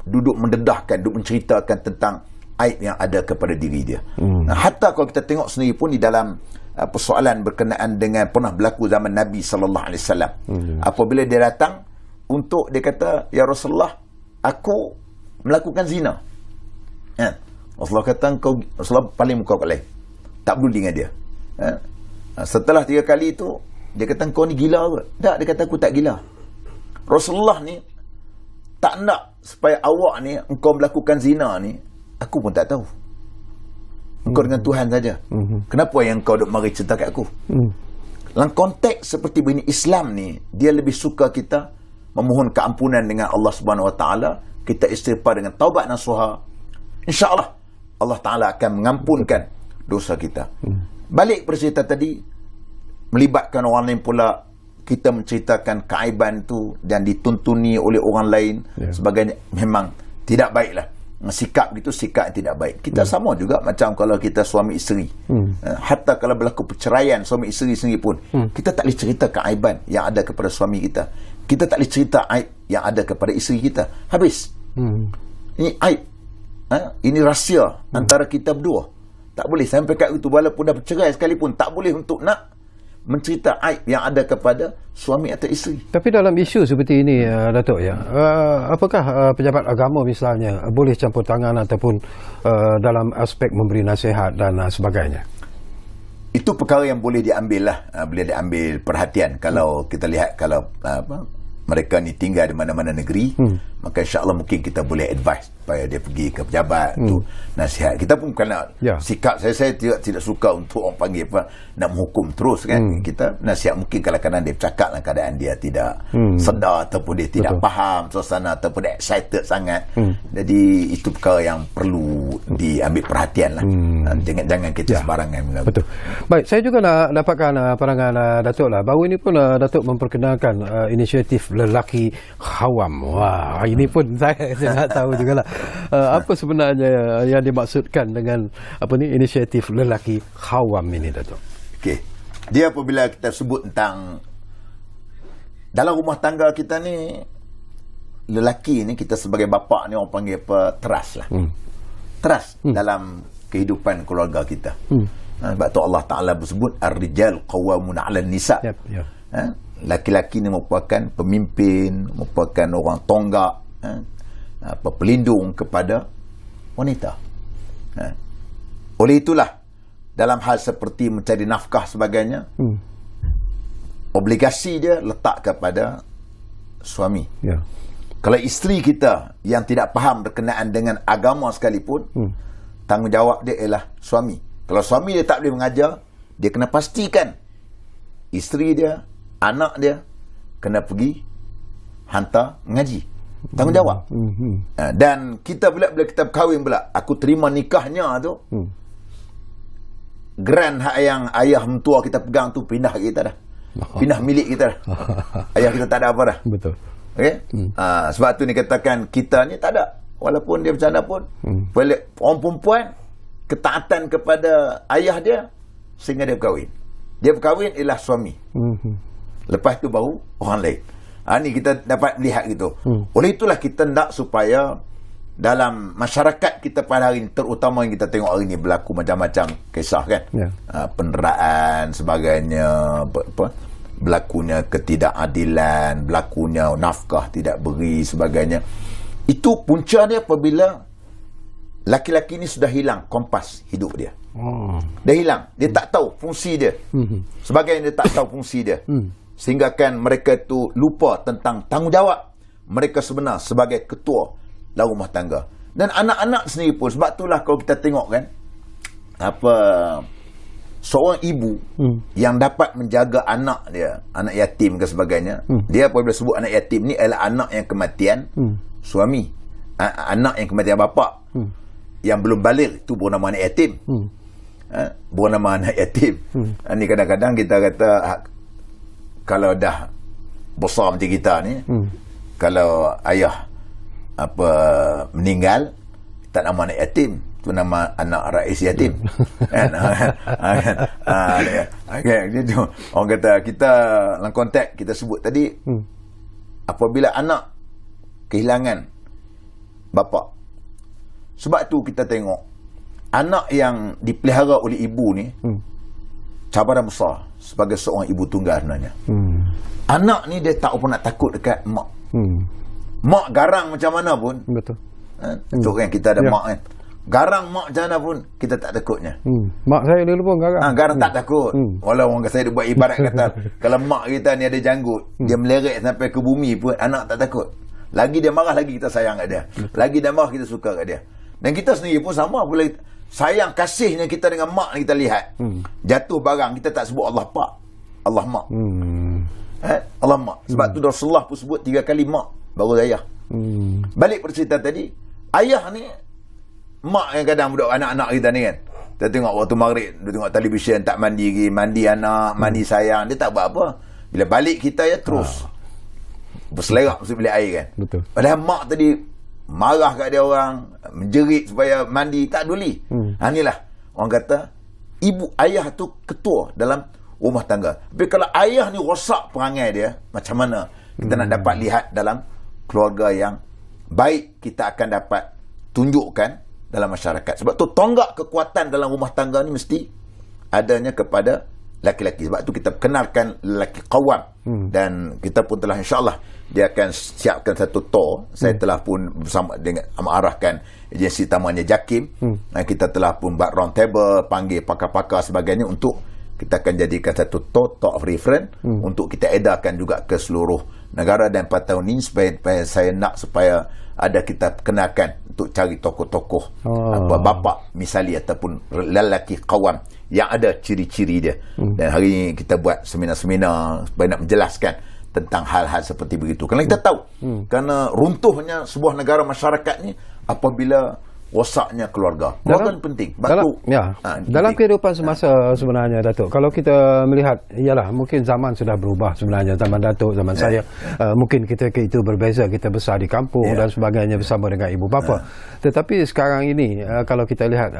duduk mendedahkan, duduk menceritakan tentang aib yang ada kepada diri dia. Hatta kalau kita tengok sendiri pun di dalam persoalan berkenaan dengan pernah berlaku zaman Nabi SAW. Apabila dia datang untuk, dia kata, ya Rasulullah, aku melakukan zina. Rasulullah kata, Rasulullah paling muka kat lain, tak peduli dengan dia. Setelah 3 kali itu, dia kata, kau ni gila ke? Tak, dia kata, aku tak gila. Rasulullah ni tak nak supaya awak ni, engkau melakukan zina ni, aku pun tak tahu. Engkau dengan Tuhan saja. Kenapa yang kau duk mari cerita kat aku? Dalam konteks seperti begini, Islam ni dia lebih suka kita memohon keampunan dengan Allah Subhanahu Wa Taala, kita istighfar dengan taubat nasuha. InsyaAllah Allah Taala akan mengampunkan dosa kita. Balik cerita tadi, melibatkan orang lain pula, kita menceritakan keaiban tu dan dituntuni oleh orang lain sebagainya, memang tidak baiklah. Sikap gitu, sikap yang tidak baik. Kita sama juga macam kalau kita suami isteri. Hatta kalau berlaku perceraian suami isteri sendiri pun, kita tak boleh cerita keaiban yang ada kepada suami kita. Kita tak boleh cerita aib yang ada kepada isteri kita. Habis. Ini aib. Ini rahsia antara kita berdua. Tak boleh sampai kat itu, walaupun dah bercerai sekalipun, tak boleh untuk nak mencerita aib yang ada kepada suami atau isteri. Tapi dalam isu seperti ini, Datuk, ya, apakah pejabat agama misalnya boleh campur tangan ataupun dalam aspek memberi nasihat dan sebagainya? Itu perkara yang boleh diambil lah, boleh diambil perhatian. Kalau kita lihat, kalau mereka ni tinggal di mana-mana negeri, maka insya-Allah mungkin kita boleh advise supaya dia pergi ke pejabat tu nasihat. Kita pun bukan nak sikap saya tidak suka untuk orang panggil apa, nak menghukum terus kan. Kita nasihat, mungkin kadang-kadang dia bercakap dalam keadaan dia tidak sedar ataupun dia tidak faham suasana ataupun dia excited sangat. Jadi itu perkara yang perlu diambil perhatian lah. Jangan kita sembarangan. Betul. Baik, saya juga nak dapatkan pandangan Datuk lah. Baru ini pun Datuk memperkenalkan inisiatif lelaki khawam. Wah, ini pun saya nak tahu jugalah. Apa sebenarnya yang dimaksudkan dengan inisiatif lelaki khawam ini, Datuk? Okey. Dia apabila kita sebut tentang dalam rumah tangga kita ni, lelaki ni, kita sebagai bapa ni orang panggil apa, teras lah. Teras dalam kehidupan keluarga kita. Sebab tu Allah Ta'ala bersebut ar-rijal qawwamuna 'alan nisa. Laki-laki ni merupakan pemimpin, merupakan orang tonggak, pelindung kepada wanita. Oleh itulah dalam hal seperti mencari nafkah sebagainya, obligasi dia letak kepada suami. Kalau isteri kita yang tidak faham berkenaan dengan agama sekalipun, tanggungjawab dia ialah suami. Kalau suami dia tak boleh mengajar, dia kena pastikan isteri dia, anak dia kena pergi hantar mengaji. Tanggungjawab. Dan kita pula, bila kita berkahwin pula, aku terima nikahnya tu, geran hak yang ayah mentua kita pegang tu pindah ke kita dah. Pindah milik kita dah. Ayah kita tak ada apa dah. Betul. Okay? Sebab tu ni katakan kita ni tak ada, walaupun dia macam mana pun, orang perempuan ketaatan kepada ayah dia sehingga dia berkahwin. Dia berkahwin ialah suami. Lepas tu baru orang lain. Ni kita dapat lihat gitu. Oleh itulah kita nak supaya dalam masyarakat kita pada hari ini, terutama yang kita tengok hari ini berlaku macam-macam kisah kan, penderaan sebagainya, berlakunya ketidakadilan, berlakunya nafkah tidak beri sebagainya. Itu punca dia apabila laki-laki ini sudah hilang kompas hidup dia. Dia hilang, dia tak tahu fungsi dia. Sebagainya dia tak tahu fungsi dia. Sehingga kan mereka itu lupa tentang tanggungjawab mereka sebenar sebagai ketua dalam rumah tangga. Dan anak-anak sendiri pun, sebab itulah kalau kita tengok kan, seorang ibu yang dapat menjaga anak dia, anak yatim dan sebagainya, dia apabila sebut anak yatim ni adalah anak yang kematian suami, anak yang kematian bapa, yang belum balik, tu baru nama anak yatim. Baru nama anak yatim. Ni kadang-kadang kita kata kalau dah besar macam kita ni, kalau ayah meninggal, tak nama anak yatim, tu nama anak rais yatim. Gitu. Orang kata kita dalam konteks kita sebut tadi, apabila anak kehilangan bapa, sebab tu kita tengok anak yang dipelihara oleh ibu ni cabaran besar sebagai seorang ibu tunggal sebenarnya. Anak ni dia tak pernah takut dekat mak. Mak garang macam mana pun, betul. Contoh kan kita ada mak kan, garang mak macam mana pun kita tak takutnya. Mak saya dulu pun garang. Garang tak takut. Walau orang saya buat ibarat kata kalau mak kita ni ada janggut, dia meleret sampai ke bumi pun anak tak takut. Lagi dia marah, lagi kita sayang kat dia. Lagi dia marah, kita suka kat dia. Dan kita sendiri pun sama, boleh sayang kasihnya kita dengan mak ni kita lihat. Jatuh barang kita tak sebut Allah Pak, Allah Mak. Allah Mak. Sebab tu Rasulullah pun sebut 3 kali mak baru ayah. Balik pada cerita tadi, ayah ni mak yang kadang budak anak-anak kita ni kan, kita tengok waktu maghrib, dia tengok televisyen tak mandi lagi, mandi anak, mandi sayang, dia tak buat apa. Bila balik kita ya terus berselerak mesti bilik air kan. Betul. Padahal mak tadi marah kat dia orang, menjerit supaya mandi, tak peduli. Inilah orang kata ibu ayah tu ketua dalam rumah tangga. Tapi kalau ayah ni rosak perangai dia, macam mana kita nak dapat lihat dalam keluarga yang baik kita akan dapat tunjukkan dalam masyarakat. Sebab tu tonggak kekuatan dalam rumah tangga ni mesti adanya kepada laki-laki. Sebab tu kita kenalkan lelaki qawam. Dan kita pun telah insyaAllah dia akan siapkan satu tour. Saya telah pun bersama dengan arahkan agensi utamanya JAKIM. Kita telah pun buat round table, panggil pakar-pakar sebagainya untuk kita akan jadikan satu talk of reference untuk kita edarkan juga ke seluruh negara. Dan pada tahun ini supaya saya nak supaya ada kita kenalkan untuk cari tokoh-tokoh bapa misali ataupun lelaki qawam yang ada ciri-ciri dia. Dan hari ini kita buat seminar-seminar supaya nak menjelaskan tentang hal-hal seperti begitu. Kerana kita tahu kerana runtuhnya sebuah negara masyarakat ni apabila rosaknya keluarga. Keluarga ni penting. Dalam kehidupan semasa sebenarnya, Datuk, kalau kita melihat, ialah mungkin zaman sudah berubah sebenarnya, zaman Datuk, zaman saya, mungkin ketika itu berbeza, kita besar di kampung dan sebagainya bersama dengan ibu bapa. Tetapi sekarang ini kalau kita lihat,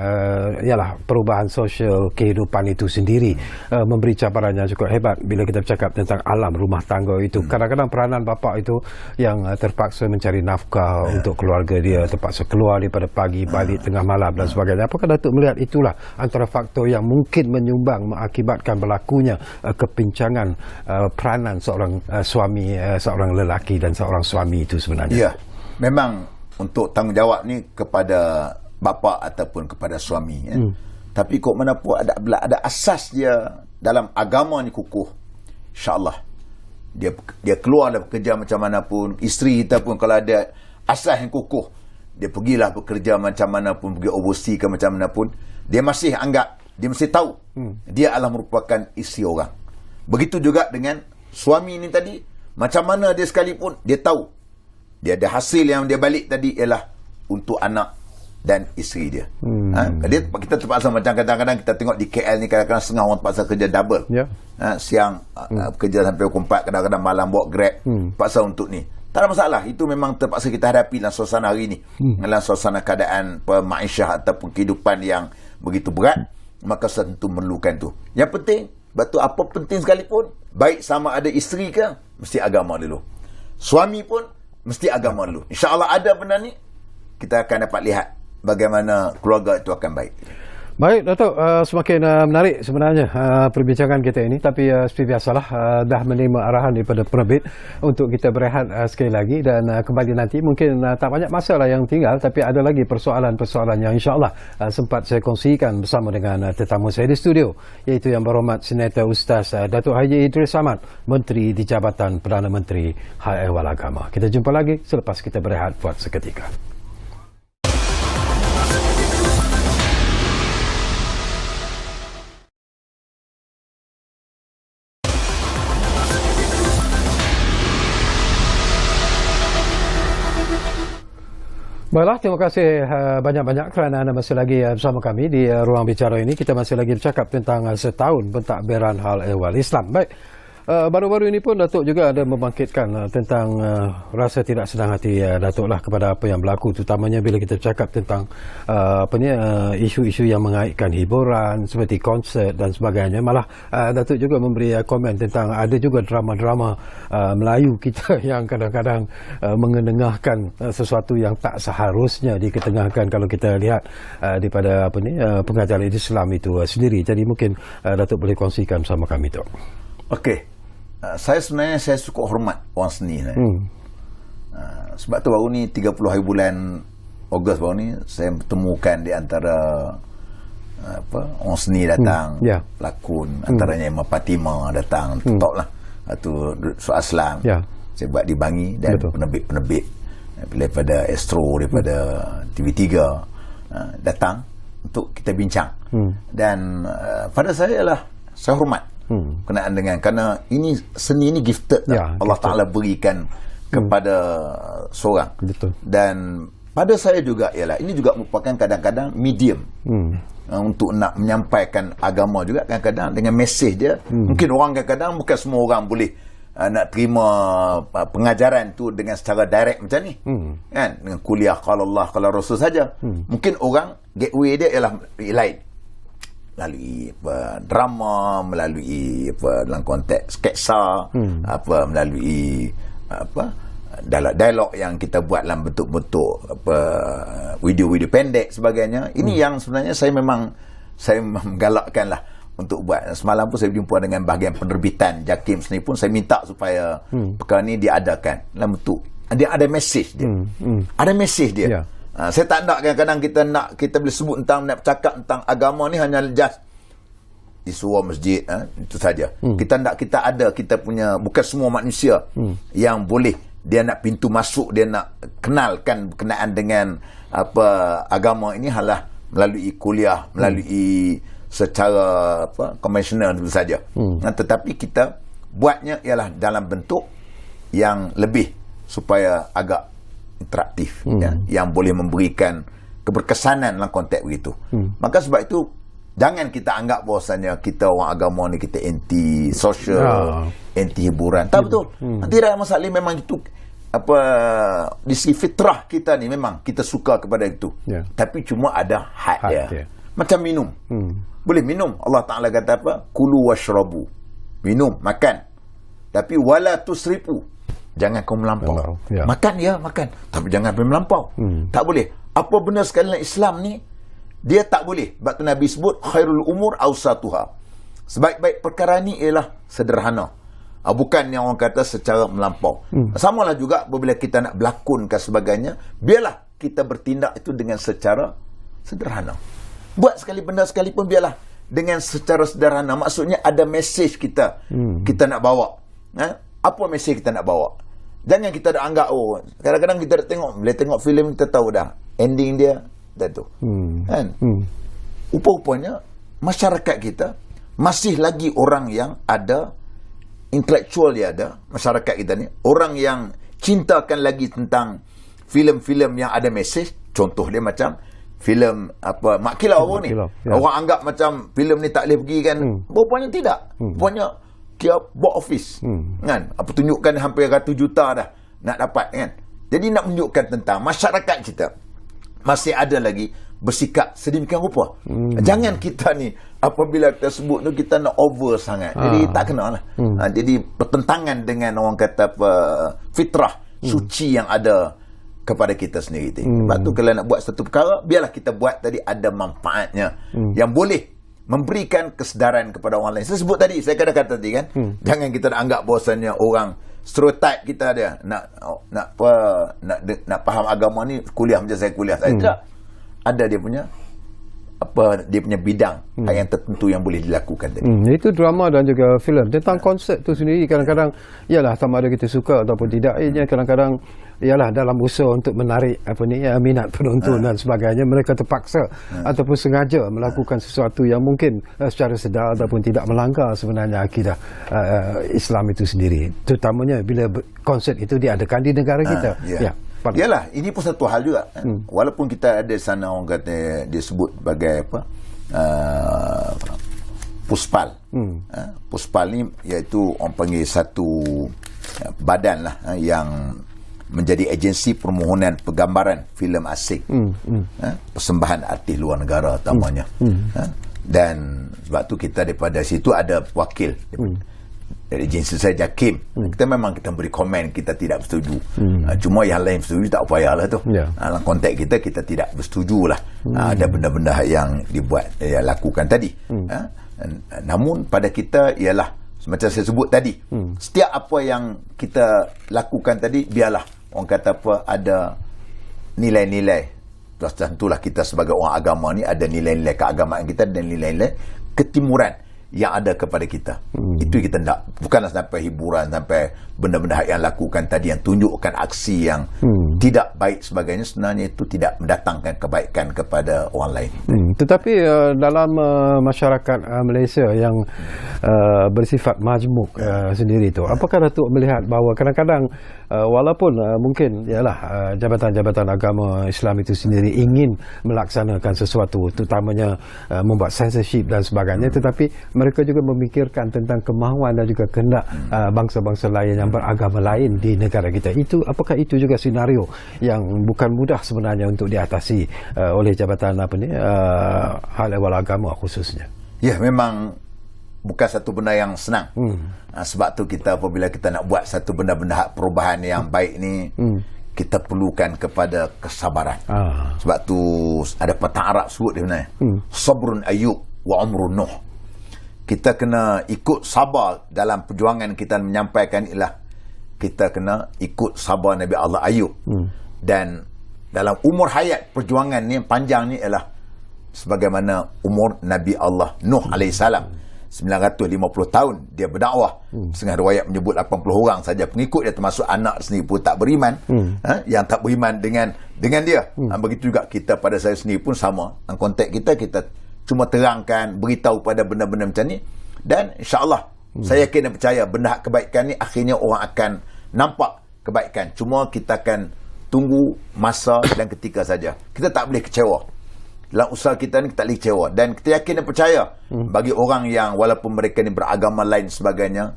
ialah perubahan sosial kehidupan itu sendiri memberi cabaran yang cukup hebat. Bila kita bercakap tentang alam rumah tangga itu, kadang-kadang peranan bapa itu yang terpaksa mencari nafkah untuk keluarga dia, terpaksa keluar daripada pagi, balik tengah malam dan sebagainya. Apakah Datuk melihat itulah antara faktor yang mungkin menyumbang mengakibatkan berlakunya kepincangan peranan seorang suami, seorang lelaki dan seorang suami itu sebenarnya? Ya, memang untuk tanggungjawab ni kepada bapa ataupun kepada suami. Tapi kok mana pun ada asas dia dalam agama ni kukuh. InsyaAllah dia keluar dah bekerja macam mana pun, isteri kita pun kalau ada asas yang kukuh, dia pergilah bekerja macam mana pun, pergi overseas ke macam mana pun, dia masih anggap, dia mesti tahu dia adalah merupakan isteri orang. Begitu juga dengan suami ni tadi, macam mana dia sekalipun, dia tahu dia ada hasil yang dia balik tadi ialah untuk anak dan isteri dia. Kita terpaksa, macam kadang-kadang kita tengok di KL ni, kadang-kadang setengah orang terpaksa kerja double. Siang kerja sampai pukul 4, kadang-kadang malam bawa Grab, terpaksa untuk ni. Tak ada masalah. Itu memang terpaksa kita hadapi dalam suasana hari ini. Dalam suasana keadaan pemaisha ataupun kehidupan yang begitu berat, maka tentu memerlukan tu. Yang penting, betul apa penting sekalipun, baik sama ada isteri ke, mesti agama dulu. Suami pun, mesti agama dulu. InsyaAllah ada benda ni, kita akan dapat lihat bagaimana keluarga itu akan baik. Baik, Datuk, semakin menarik sebenarnya perbincangan kita ini. Tapi seperti biasalah, dah menerima arahan daripada penerbit untuk kita berehat sekali lagi dan kembali nanti. Mungkin tak banyak masa lah yang tinggal, tapi ada lagi persoalan-persoalan yang insyaAllah sempat saya kongsikan bersama dengan tetamu saya di studio, iaitu Yang Berhormat Senator Ustaz Datuk Haji Idris Ahmad, Menteri di Jabatan Perdana Menteri Hal Ehwal Agama. Kita jumpa lagi selepas kita berehat buat seketika. Baiklah, terima kasih banyak-banyak kerana anda masih lagi bersama kami di Ruang Bicara ini. Kita masih lagi bercakap tentang setahun pentadbiran hal ehwal Islam. Baik, baru-baru ini pun Datuk juga ada membangkitkan tentang rasa tidak senang hati Datuk lah kepada apa yang berlaku, terutamanya bila kita bercakap tentang isu-isu yang mengaitkan hiburan seperti konsert dan sebagainya. Malah Datuk juga memberi komen tentang ada juga drama-drama Melayu kita yang kadang-kadang mengenengahkan sesuatu yang tak seharusnya diketengahkan kalau kita lihat daripada pengajaran Islam itu sendiri. Jadi mungkin Datuk boleh kongsikan bersama kami tu. Okey. Saya sebenarnya suka hormat orang seni. Sebab tu baru ni 30 hari bulan Ogos baru ni saya bertemukan di antara orang seni datang, pelakon, antaranya Imam Fatimah datang, taklah tu Soal Aslam. Saya buat di Bangi dan penerbit-penerbit daripada Astro, daripada TV3 datang untuk kita bincang. Dan pada saya ialah saya hormat kenaan dengan, kerana ini seni ini gifted Allah Ta'ala berikan kepada seorang. Betul. Dan pada saya juga ialah ini juga merupakan kadang-kadang medium untuk nak menyampaikan agama juga kadang-kadang dengan mesej dia. Mungkin orang kadang-kadang bukan semua orang boleh nak terima pengajaran tu dengan secara direct macam ni, kan, dengan kuliah qala Allah qala Rasul saja. Mungkin orang gateway dia ialah lain, melalui drama, melalui dalam konteks sketsa, melalui dialog yang kita buat dalam bentuk-bentuk video-video pendek sebagainya. Ini yang sebenarnya saya memang menggalakkan lah untuk buat. Semalam pun saya berjumpa dengan bahagian penerbitan JAKIM sendiri pun saya minta supaya perkara ni diadakan dalam bentuk dia ada mesej dia. Ada mesej dia. Saya tak nak kadang-kadang kita boleh sebut nak bercakap tentang agama ni hanya just di surau masjid, itu saja. Kita punya, bukan semua manusia yang boleh, dia nak pintu masuk, dia nak kenalkan berkenaan dengan agama ini halah melalui kuliah, melalui secara konvensional itu saja. Tetapi kita buatnya ialah dalam bentuk yang lebih supaya agak interaktif, yang boleh memberikan keberkesanan dalam konteks begitu. Maka sebab itu jangan kita anggap bahawasanya kita orang agama ni kita anti sosial, anti hiburan. Tak betul. Tidak ada masalah, memang itu di segi fitrah kita ni memang kita suka kepada itu. Tapi cuma ada had dia. Macam minum. Boleh minum. Allah Ta'ala kata apa? Kulu washrabu. Minum, makan. Tapi wala tusrifu. Jangan kau melampau. Makan makan, tapi jangan melampau. Tak boleh. Apa benar sekali dalam Islam ni, dia tak boleh. Sebab tu Nabi sebut khairul umur awsatuha. Sebaik-baik perkara ni ialah sederhana. Bukan yang orang kata secara melampau. Samalah juga apabila kita nak berlakon dan sebagainya, biarlah kita bertindak itu dengan secara sederhana. Buat sekali benda sekalipun biarlah dengan secara sederhana. Maksudnya ada mesej kita nak bawa. Apa mesej kita nak bawa? Jangan kita dah anggap, kadang-kadang kita dah boleh tengok filem, kita tahu dah ending dia dah tu. Kan? Rupa-rupanya masyarakat kita masih lagi orang yang ada intelektual, dia ada masyarakat kita ni, orang yang cintakan lagi tentang filem-filem yang ada mesej. Contoh dia macam filem Mak Kilau ni. Orang anggap macam filem ni tak boleh pergi kan. Rupanya tidak. Rupanya dia box office, kan? Tunjukkan hampir 100 juta dah nak dapat, kan? Jadi nak menunjukkan tentang masyarakat kita masih ada lagi bersikap sedemikian rupa. Jangan kita ni apabila kita sebut tu kita nak over sangat. Jadi tak kena lah. Jadi bertentangan dengan orang kata fitrah suci yang ada kepada kita sendiri. Sebab tu kalau nak buat satu perkara, biarlah kita buat tadi ada manfaatnya yang boleh memberikan kesedaran kepada orang lain. Saya sebut tadi, saya kata tadi kan, jangan kita nak anggap bahawasanya orang stereotype kita dia nak faham agama ni kuliah macam saya kuliah. Saya tidak. Ada dia punya bidang yang tertentu yang boleh dilakukan tadi. Itu drama dan juga filem. Tentang konsep tu sendiri kadang-kadang ialah sama ada kita suka ataupun tidak, kadang-kadang ialah dalam usaha untuk menarik minat penonton dan sebagainya, mereka terpaksa ataupun sengaja melakukan sesuatu yang mungkin secara sedar ataupun tidak melanggar sebenarnya akidah Islam itu sendiri, terutamanya bila konsep itu diadakan di negara kita. Yalah, ini pun satu hal juga. Walaupun kita ada sana orang kata dia sebut sebagai apa? Puspal. Puspal ni iaitu orang panggil satu badan lah yang menjadi agensi permohonan penggambaran filem asing. Persembahan artis luar negara utamanya. Dan sebab tu kita daripada situ ada wakil dari agensi saya JAKIM. Kita memang kita beri komen kita tidak bersetuju. Cuma yang lain bersetuju tak payahlah tu. Dalam konteks kita tidak bersetuju lah. Ada benda-benda yang dibuat lakukan tadi. Namun pada kita ialah macam saya sebut tadi, setiap apa yang kita lakukan tadi biarlah orang kata apa ada nilai-nilai. Tentulah kita sebagai orang agama ni ada nilai-nilai keagamaan kita dan nilai-nilai ketimuran yang ada kepada kita. Itu kita tak, bukanlah sampai hiburan, sampai benda-benda yang lakukan tadi yang tunjukkan aksi yang tidak baik sebagainya, sebenarnya itu tidak mendatangkan kebaikan kepada orang lain. Tetapi dalam masyarakat Malaysia yang bersifat majmuk sendiri tu, apakah Datuk melihat bahawa kadang-kadang walaupun mungkin ialah jabatan-jabatan agama Islam itu sendiri ingin melaksanakan sesuatu, terutamanya membuat censorship dan sebagainya, tetapi mereka juga memikirkan tentang kemahuan dan juga kehendak bangsa-bangsa lain yang beragama lain di negara kita. Itu apakah itu juga senario yang bukan mudah sebenarnya untuk diatasi oleh jabatan hal ehwal agama khususnya? Ya, memang bukan satu benda yang senang. Sebab tu kita apabila kita nak buat satu benda-benda perubahan yang baik ni, kita perlukan kepada kesabaran. Sebab tu ada patah Arab sebut dia sebenarnya. Sabrun Ayyub wa umrun Nuh. Kita kena ikut sabar dalam perjuangan kita menyampaikan ialah kita kena ikut sabar Nabi Allah Ayub. Dan dalam umur hayat perjuangan ni panjang ni ialah sebagaimana umur Nabi Allah Nuh alaihissalam. 950 tahun dia berdakwah. Setengah riwayat menyebut 80 orang saja pengikut dia, termasuk anak sendiri pun tak beriman. Yang tak beriman dengan dia. Begitu juga kita pada saya sendiri pun sama. Dalam konteks kita cuma terangkan, beritahu pada benda-benda macam ni, dan insya-Allah saya yakin dan percaya benda kebaikan ni akhirnya orang akan nampak kebaikan. Cuma kita akan tunggu masa dan ketika saja. Kita tak boleh kecewa. Dalam usaha kita ni kita tak boleh kecewa, dan kita yakin dan percaya bagi orang yang walaupun mereka ni beragama lain sebagainya,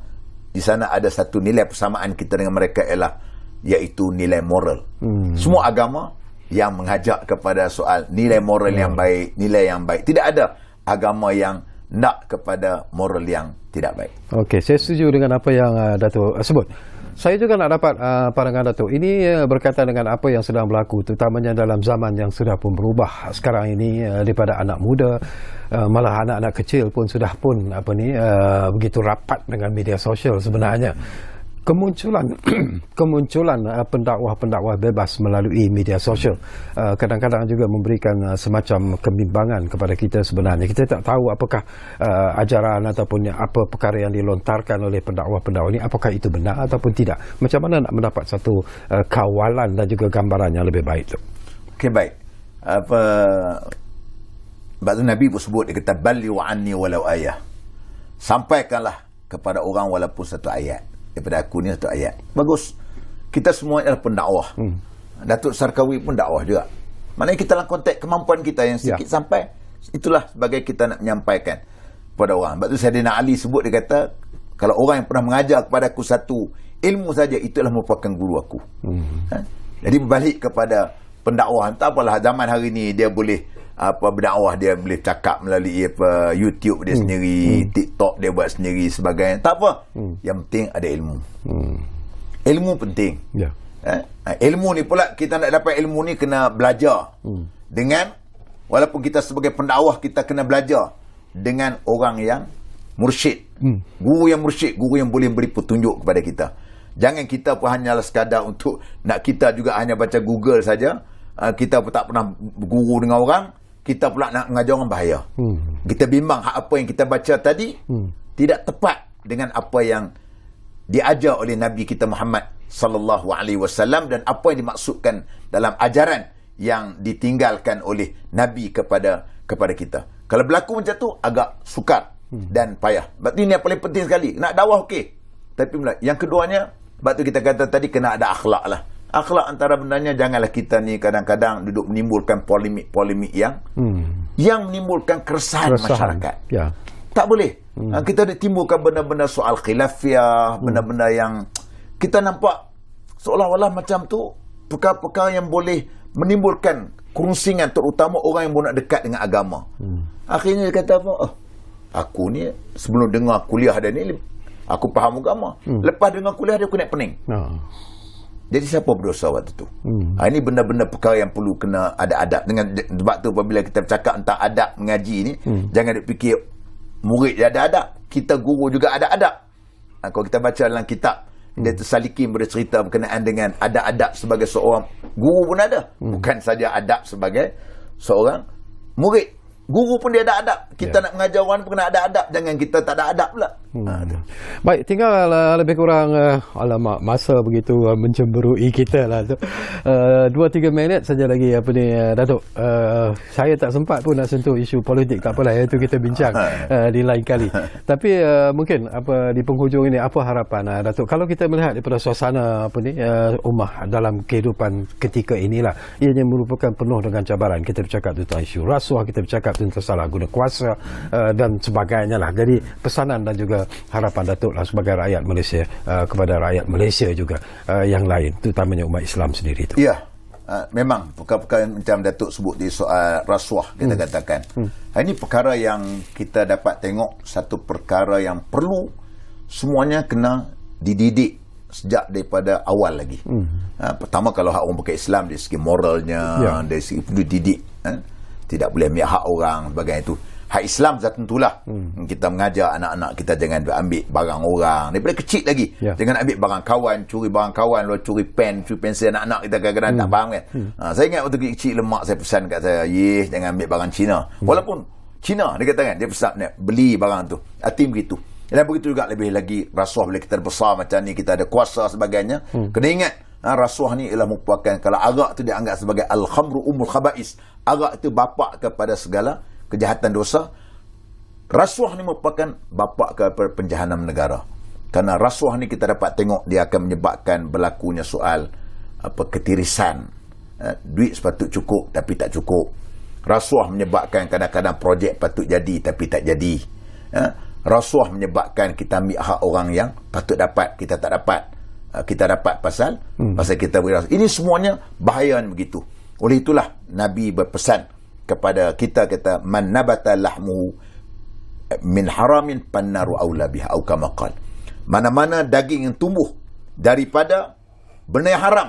di sana ada satu nilai persamaan kita dengan mereka ialah iaitu nilai moral. Semua agama yang mengajak kepada soal nilai moral yang baik, nilai yang baik. Tidak ada agama yang nak kepada moral yang tidak baik. Okey, saya setuju dengan apa yang Datuk sebut. Saya juga nak dapat pandangan Datuk. Ini berkaitan dengan apa yang sedang berlaku, terutamanya dalam zaman yang sudah pun berubah sekarang ini, daripada anak muda, malah anak-anak kecil pun sudah pun begitu rapat dengan media sosial sebenarnya. Kemunculan pendakwah-pendakwah bebas melalui media sosial kadang-kadang juga memberikan semacam kebimbangan kepada kita sebenarnya. Kita tak tahu apakah ajaran ataupun apa perkara yang dilontarkan oleh pendakwah-pendakwah ini, apakah itu benar ataupun tidak. Macam mana nak mendapat satu kawalan dan juga gambaran yang lebih baik tu? Okey, baik. Sebab tu Nabi pun sebut, dia kata ballighu anni walau ayah. Sampaikanlah kepada orang walaupun satu ayat. Daripada aku ni satu ayat. Bagus. Kita semua adalah pendakwah. Datuk Sarkawi pun dakwah juga. Maknanya kita dalam konteks kemampuan kita yang sikit sampai, itulah sebagai kita nak menyampaikan kepada orang. Sebab tu Sayyidina Ali sebut, dia kata kalau orang yang pernah mengajar kepada aku satu ilmu saja, itulah merupakan guru aku. Jadi berbalik kepada pendakwah. Tak apalah zaman hari ni dia boleh berdakwah, dia boleh cakap melalui YouTube dia sendiri, TikTok dia buat sendiri sebagainya. Tak apa. Yang penting ada ilmu. Ilmu penting. Ilmu ni pula, kita nak dapat ilmu ni kena belajar dengan, walaupun kita sebagai pendakwah kita kena belajar dengan orang yang mursyid. Guru yang mursyid, guru yang boleh beri petunjuk kepada kita. Jangan kita pun hanyalah sekadar untuk nak kita juga hanya baca Google saja. Kita pun tak pernah berguru dengan orang, kita pula nak mengajar orang, bahaya. Kita bimbang apa yang kita baca tadi tidak tepat dengan apa yang diajar oleh Nabi kita Muhammad sallallahu alaihi wasallam dan apa yang dimaksudkan dalam ajaran yang ditinggalkan oleh Nabi kepada kita. Kalau berlaku macam tu agak sukar dan payah. Sebab ini yang paling penting sekali. Nak dakwah okey. Tapi yang keduanya, sebab tu kita kata tadi kena ada akhlak lah. Akhlak antara benarnya, janganlah kita ni kadang-kadang duduk menimbulkan polemik-polemik yang menimbulkan keresahan masyarakat. Ya. Tak boleh. Kita timbulkan benda-benda soal khilafiah, benda-benda yang kita nampak seolah-olah macam tu perkara-perkara yang boleh menimbulkan kerunsingan, terutama orang yang nak dekat dengan agama. Akhirnya dia kata apa? Aku ni sebelum dengar kuliah dia ni, aku faham agama. Lepas dengar kuliah dia, aku naik pening. Jadi siapa berdosa waktu tu? Ini benda-benda perkara yang perlu kena ada adab. Sebab tu apabila kita bercakap tentang adab mengaji ni, jangan dipikir murid dia ada adab, kita guru juga ada adab. Kalau kita baca dalam kitab, dia Salikin bercerita berkenaan dengan ada adab sebagai seorang guru pun ada. Bukan saja adab sebagai seorang murid. Guru pun dia ada adab. Kita nak mengajar orang pun kena ada adab. Jangan kita tak ada adab pula. Baik, tinggal lebih kurang alamak, masa begitu mencemberui kita lah tu. 2-3 minit saja lagi Datuk. Saya tak sempat pun nak sentuh isu politik, tak apalah, itu kita bincang di lain kali. Tapi mungkin di penghujung ini, apa harapan Datuk kalau kita melihat daripada suasana ummah dalam kehidupan ketika inilah, ianya merupakan penuh dengan cabaran. Kita bercakap tentang isu rasuah, kita bercakap tentang salah guna kuasa dan sebagainya lah. Jadi pesanan dan juga harapan Datuk lah sebagai rakyat Malaysia kepada rakyat Malaysia juga yang lain, terutamanya umat Islam sendiri itu. Ya, memang perkara-perkara macam Datuk sebut di soal rasuah, kita katakan ini perkara yang kita dapat tengok, satu perkara yang perlu semuanya kena dididik sejak daripada awal lagi. Pertama, kalau hak orang pakai Islam dari segi moralnya, dari segi dididik, tidak boleh ambil hak orang sebagainya itu. Hak Islam tentulah kita mengajar anak-anak kita jangan ambil barang orang daripada kecil lagi. Jangan ambil barang kawan, curi barang kawan, curi pensel anak-anak kita kadang-kadang tak faham kan. Saya ingat waktu kecil lemak saya pesan kat saya, jangan ambil barang Cina. Walaupun Cina dia kata kan, dia pesan beli barang tu. Hati begitu. Dan begitu juga lebih lagi rasuah bila kita besar macam ni, kita ada kuasa sebagainya. Kena ingat rasuah ni ialah merupakan, kalau arak tu dianggap sebagai al-khamru umul khaba'is, arak itu bapa kepada segala kejahatan dosa. Rasuah ni merupakan bapa kepada penjahanam negara. Kerana rasuah ni kita dapat tengok dia akan menyebabkan berlakunya soal ketirisan. Duit sepatut cukup tapi tak cukup. Rasuah menyebabkan kadang-kadang projek patut jadi tapi tak jadi. Rasuah menyebabkan kita ambil hak orang yang patut dapat, kita tak dapat. Kita dapat pasal kita beri rasuah. Ini semuanya bahaya begitu. Oleh itulah Nabi berpesan kepada kita, kata man nabata lahmuhu min haramin pannaru aula biha au kama qala. Mana-mana daging yang tumbuh daripada benda yang haram,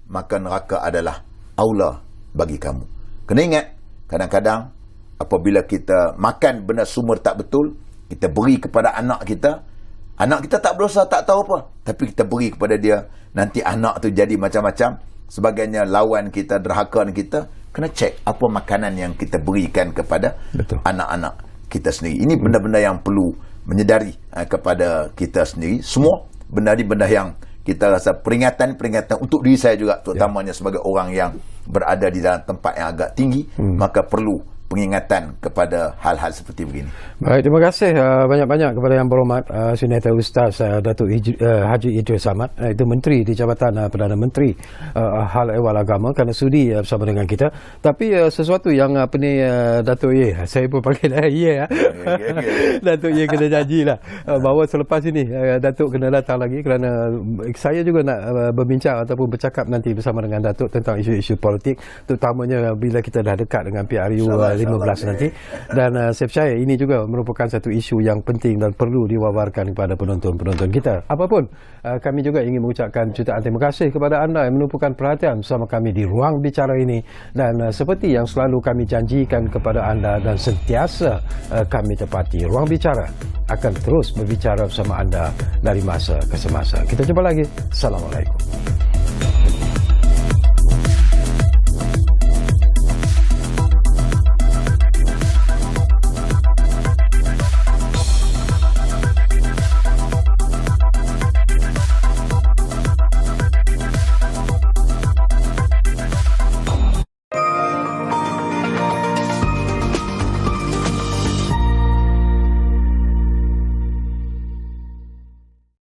maka neraka adalah aula bagi kamu. Kena ingat, kadang-kadang apabila kita makan benda sumber tak betul, kita beri kepada anak kita tak berdosa, tak tahu apa, tapi kita beri kepada dia, nanti anak tu jadi macam-macam sebagainya, lawan kita, derhaka kita. Kena cek apa makanan yang kita berikan kepada anak-anak kita sendiri. Ini benda-benda yang perlu menyedari kepada kita sendiri. Semua benda ni benda yang kita rasa peringatan untuk diri saya juga, terutamanya sebagai orang yang berada di dalam tempat yang agak tinggi, maka perlu pengingatan kepada hal-hal seperti begini. Baik, terima kasih banyak-banyak kepada Yang Berhormat Senator Ustaz Datuk Haji Idris Ahmad, itu Menteri di Jabatan Perdana Menteri Hal Ehwal Agama, kerana sudi bersama dengan kita. Tapi sesuatu yang Datuk Ye, saya pun panggil Datuk Ye kena janjilah bahawa selepas ini Datuk kena datang lagi, kerana saya juga nak berbincang ataupun bercakap nanti bersama dengan Datuk tentang isu-isu politik, terutamanya bila kita dah dekat dengan PRU 15 nanti. Dan saya percaya ini juga merupakan satu isu yang penting dan perlu diwawarkan kepada penonton-penonton kita. Apapun, kami juga ingin mengucapkan jutaan terima kasih kepada anda yang menumpukan perhatian bersama kami di ruang bicara ini. Dan seperti yang selalu kami janjikan kepada anda dan sentiasa kami tepati, ruang bicara akan terus berbicara bersama anda dari masa ke semasa. Kita jumpa lagi. Assalamualaikum.